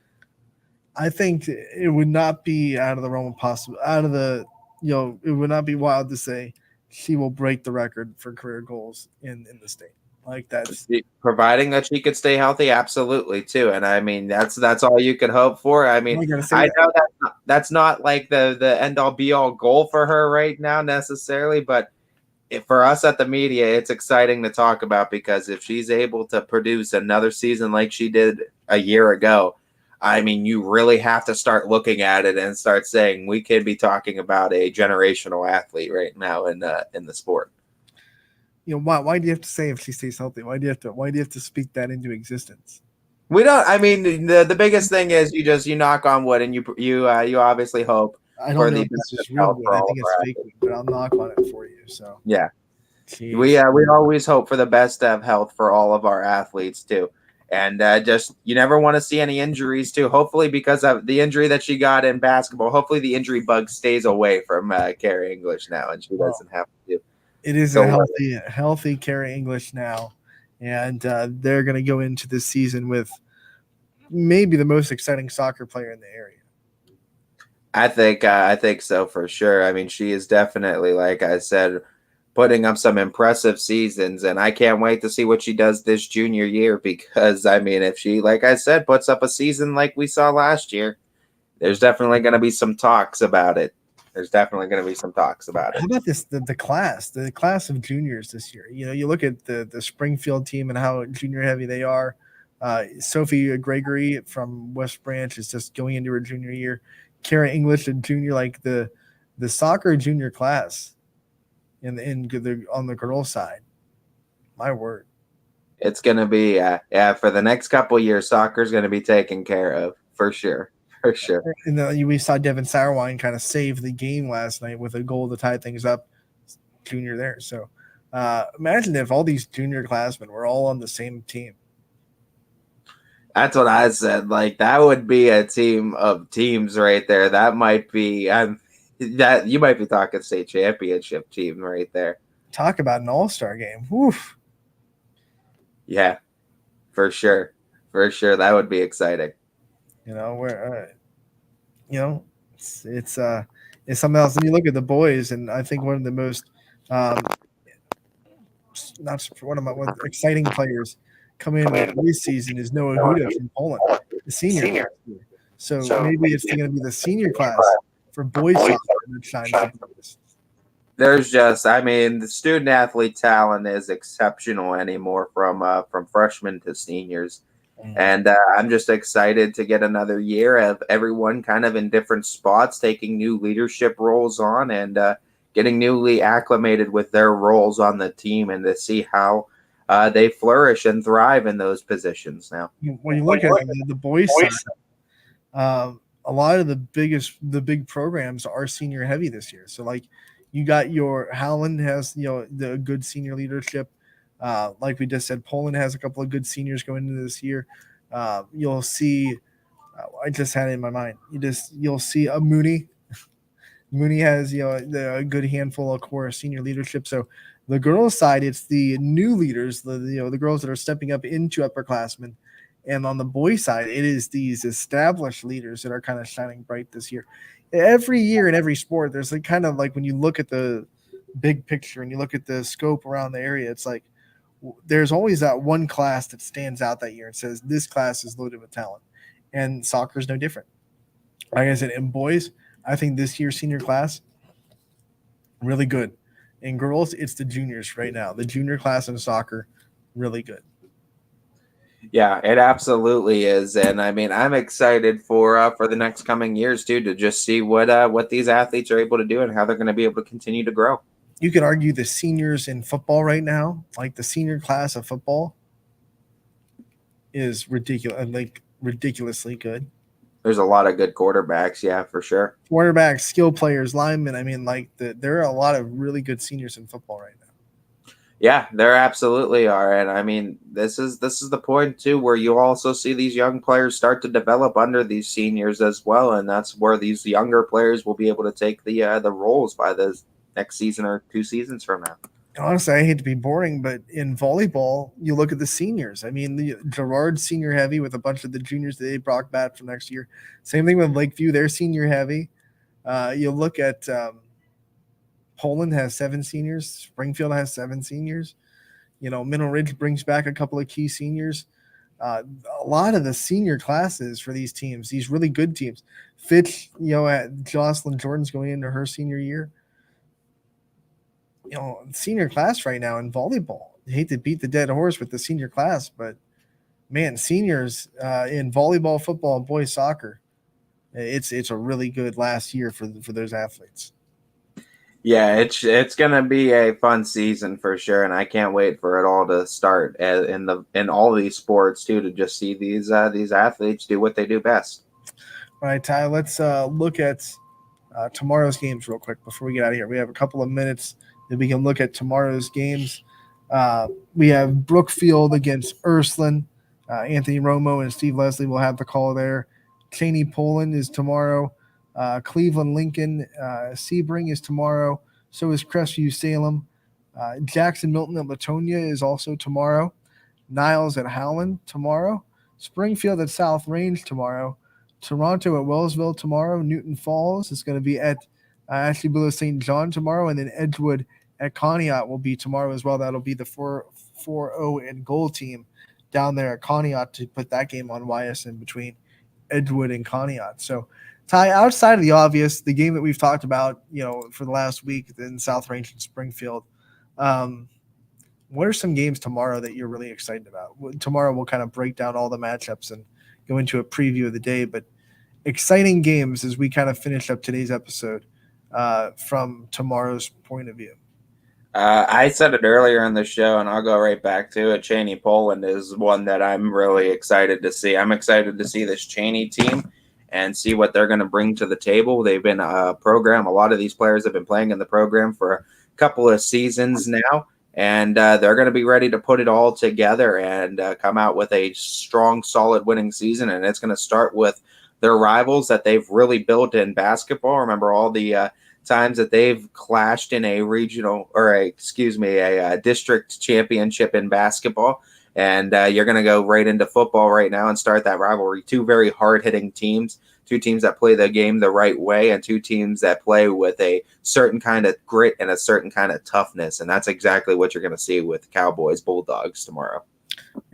I think it would not be out of the realm of possible. It would not be wild to say she will break the record for career goals in the state. Like that's providing that she could stay healthy, absolutely too. And I mean that's all you could hope for. I mean, I know that's not like the end all be all goal for her right now necessarily, but for us at the media, it's exciting to talk about because if she's able to produce another season like she did a year ago. I mean, you really have to start looking at it and start saying we could be talking about a generational athlete right now in the sport. Why do you have to say if she stays healthy? Why do you have to speak that into existence? We don't. I mean, the biggest thing is you knock on wood and you obviously hope. I don't know if this is real wood. I think it's fake wood, but I'll knock on it for you. So yeah, Jeez. we always hope for the best of health for all of our athletes too. And you never want to see any injuries too. Hopefully, because of the injury that she got in basketball, hopefully the injury bug stays away from Kyah English now, and she doesn't have to. It is a healthy Kyah English now, and they're going to go into this season with maybe the most exciting soccer player in the area. I think so for sure. I mean, she is definitely, like I said, putting up some impressive seasons, and I can't wait to see what she does this junior year because, I mean, if she, like I said, puts up a season like we saw last year, there's definitely going to be some talks about it. How about this, the class of juniors this year? You look at the Springfield team and how junior heavy they are. Sophie Gregory from West Branch is just going into her junior year. Kyah English, a junior, like the soccer junior class. On the girls' side, my word, it's gonna be for the next couple years. Soccer's gonna be taken care of for sure. And we saw Devin Sauerwein kind of save the game last night with a goal to tie things up. Junior there, so imagine if all these junior classmen were all on the same team. That's what I said. Like that would be a team of teams right there. That might be. That you might be talking state championship team right there. Talk about an all-star game. Woof. Yeah, for sure. That would be exciting. It's something else. And you look at the boys, and I think one of the most exciting players coming in this season is Noah Huda from Poland, the senior. So maybe it's going to be the senior class for boys that shine. There's the student athlete talent is exceptional anymore from freshmen to seniors. And I'm just excited to get another year of everyone kind of in different spots, taking new leadership roles on and getting newly acclimated with their roles on the team and to see how they flourish and thrive in those positions now. When you look at the boys side, a lot of the big programs are senior heavy this year. So like you got your Howland has, the good senior leadership. Like we just said, Poland has a couple of good seniors going into this year. You'll see, I just had it in my mind. You'll see a Mooney. Mooney has, a good handful of core senior leadership. So the girls' side, it's the new leaders, the girls that are stepping up into upperclassmen. And on the boys' side, it is these established leaders that are kind of shining bright this year. Every year in every sport, there's kind of like when you look at the big picture and you look at the scope around the area, it's like there's always that one class that stands out that year and says this class is loaded with talent. And soccer is no different. Like I said, in boys, I think this year's senior class, really good. In girls, it's the juniors right now. The junior class in soccer, really good. Yeah, it absolutely is, and I mean, I'm excited for the next coming years too, to just see what these athletes are able to do and how they're going to be able to continue to grow. You could argue the seniors in football right now, like the senior class of football, is ridiculously good. There's a lot of good quarterbacks, yeah, for sure. Quarterbacks, skill players, linemen. I mean, there are a lot of really good seniors in football right now. Yeah, there absolutely are, and I mean, this is the point too, where you also see these young players start to develop under these seniors as well, and that's where these younger players will be able to take the roles by the next season or 2 seasons from now. Honestly, I hate to be boring, but in volleyball, you look at the seniors. I mean, the Girard senior heavy with a bunch of the juniors that they brought back for next year. Same thing with Lakeview; they're senior heavy. You look at Poland has 7 seniors. Springfield has 7 seniors. Mineral Ridge brings back a couple of key seniors. A lot of the senior classes for these teams, these really good teams. Fitch, Jocelyn Jordan's going into her senior year. Senior class right now in volleyball. I hate to beat the dead horse with the senior class, but man, seniors in volleyball, football, and boys soccer, it's a really good last year for those athletes. Yeah, it's gonna be a fun season for sure, and I can't wait for it all to start in all these sports too, to just see these athletes do what they do best. All right, Ty, let's look at tomorrow's games real quick before we get out of here. We have a couple of minutes that we can look at tomorrow's games. We have Brookfield against Ursuline. Anthony Romo and Steve Leslie will have the call there. Cheney Poland is tomorrow. Cleveland Lincoln Sebring is tomorrow. So is Crestview Salem. Jackson Milton at Latonia is also tomorrow. Niles at Howland tomorrow. Springfield at South Range tomorrow. Toronto at Wellsville tomorrow. Newton Falls is going to be at Ashtabula St. John tomorrow. And then Edgewood at Conneaut will be tomorrow as well. That'll be the 4-0 and goal team down there at Conneaut to put that game on Ysn between Edgewood and Conneaut. So, Ty, outside of the obvious, the game that we've talked about, for the last week in South Range and Springfield, what are some games tomorrow that you're really excited about? Tomorrow we'll kind of break down all the matchups and go into a preview of the day, but exciting games as we kind of finish up today's episode from tomorrow's point of view. I said it earlier in the show, and I'll go right back to it. Cheney Poland is one that I'm really excited to see. I'm excited to see this Cheney team and see what they're going to bring to the table. They've been a program. A lot of these players have been playing in the program for a couple of seasons now, and they're going to be ready to put it all together and come out with a strong, solid winning season. And it's going to start with their rivals that they've really built in basketball. Remember all the times that they've clashed in a regional or a district championship in basketball. And you're going to go right into football right now and start that rivalry. 2 very hard-hitting teams, 2 teams that play the game the right way, and 2 teams that play with a certain kind of grit and a certain kind of toughness. And that's exactly what you're going to see with Cowboys Bulldogs tomorrow.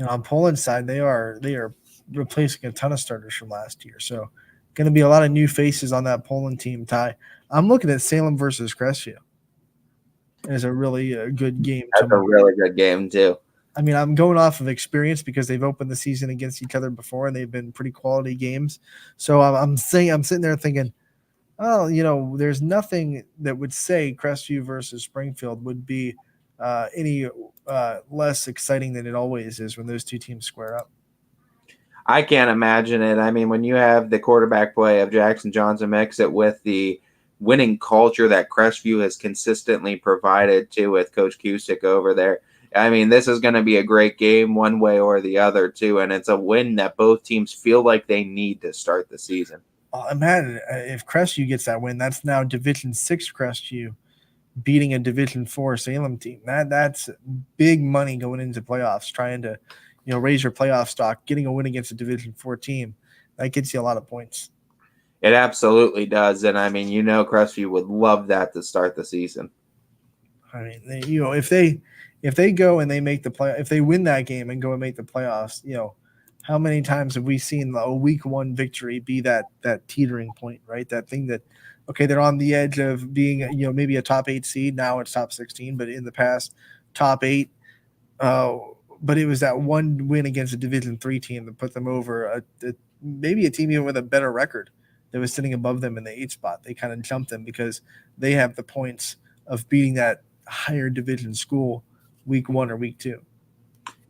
On Poland's side, they are replacing a ton of starters from last year. So going to be a lot of new faces on that Poland team, Ty. I'm looking at Salem versus Crestview. It's a really good game. That's a really good game, too. I mean, I'm going off of experience because they've opened the season against each other before, and they've been pretty quality games. So I'm sitting there thinking, there's nothing that would say Crestview versus Springfield would be any less exciting than it always is when those two teams square up. I can't imagine it. I mean, when you have the quarterback play of Jackson Johnson, mix it with the winning culture that Crestview has consistently provided to with Coach Cusick over there. I mean, this is going to be a great game one way or the other, too, and it's a win that both teams feel like they need to start the season. Imagine if Crestview gets that win, that's now Division 6 Crestview beating a Division 4 Salem team. That's big money going into playoffs, trying to raise your playoff stock. Getting a win against a Division 4 team, that gets you a lot of points. It absolutely does, and I mean, Crestview would love that to start the season. I mean, if they go and they make the play, if they win that game and go and make the playoffs, how many times have we seen a week 1 victory be that teetering point, right? That thing that, okay, they're on the edge of being, maybe a top 8 seed. Now it's top 16, but in the past, top 8. But it was that one win against a Division 3 team that put them over maybe a team even with a better record that was sitting above them in the 8 spot. They kind of jumped them because they have the points of beating that higher division school week 1 or week 2.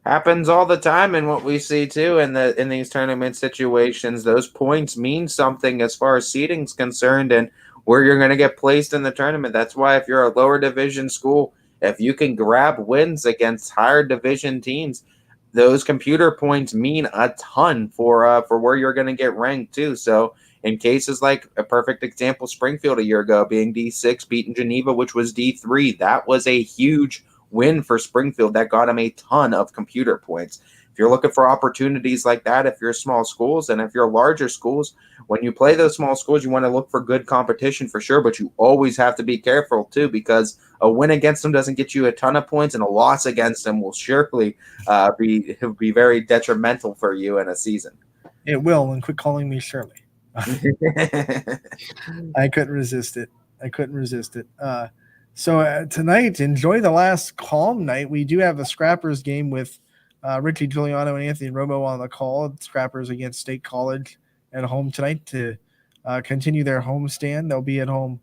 Happens all the time, and what we see too in these tournament situations, those points mean something as far as seeding's concerned and where you're going to get placed in the tournament. That's why if you're a lower division school, if you can grab wins against higher division teams, those computer points mean a ton for where you're going to get ranked too. So in cases like a perfect example, Springfield a year ago being D6, beating Geneva, which was D3, that was a huge win for Springfield that got him a ton of computer points. If you're looking for opportunities like that, if you're small schools and if you're larger schools, when you play those small schools, you want to look for good competition for sure, but you always have to be careful too, because a win against them doesn't get you a ton of points, and a loss against them will surely be very detrimental for you in a season. It will, and quit calling me Shirley. I couldn't resist it. So tonight, enjoy the last calm night. We do have a Scrappers game with Richie Giuliano and Anthony Romo on the call. Scrappers against State College at home tonight to continue their homestand. They'll be at home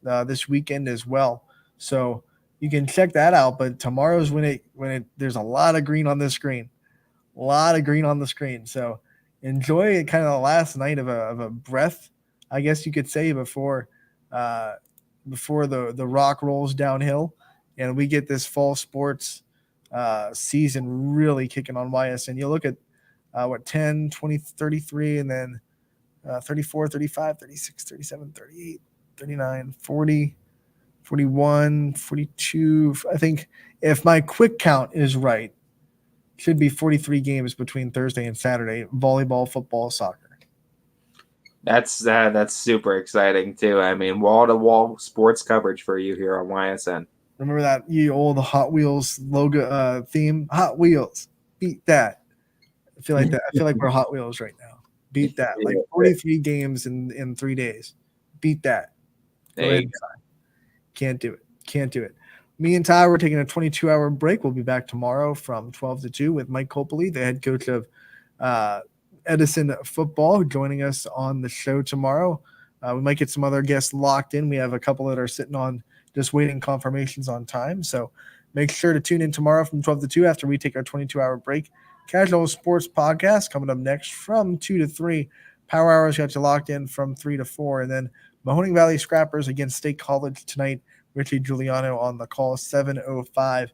this weekend as well. So you can check that out. But tomorrow's when there's a lot of green on the screen. So enjoy it, kind of the last night of a breath, I guess you could say, before the rock rolls downhill and we get this fall sports season really kicking on Ysn. You look at 10, 20, 33, and then 34, 35, 36, 37, 38, 39, 40, 41, 42. I think if my quick count is right, should be 43 games between Thursday and Saturday, volleyball, football, soccer. That's super exciting too. I mean, wall-to-wall sports coverage for you here on YSN. Remember that the Hot Wheels logo theme? Hot Wheels, beat that. I feel like we're Hot Wheels right now. Beat that. Like 43 games in 3 days. Beat that. Can't do it. Me and Ty, we're taking a 22-hour break. We'll be back tomorrow from 12 to 2 with Mike Copley, the head coach of Edison football, joining us on the show tomorrow. We might get some other guests locked in. We have a couple that are sitting on just waiting confirmations on time. So make sure to tune in tomorrow from 12 to 2 after we take our 22-hour break. Casual Sports Podcast coming up next from 2 to 3. Power Hours got you locked in from 3 to 4. And then Mahoning Valley Scrappers against State College tonight. Richie Giuliano on the call, 7:05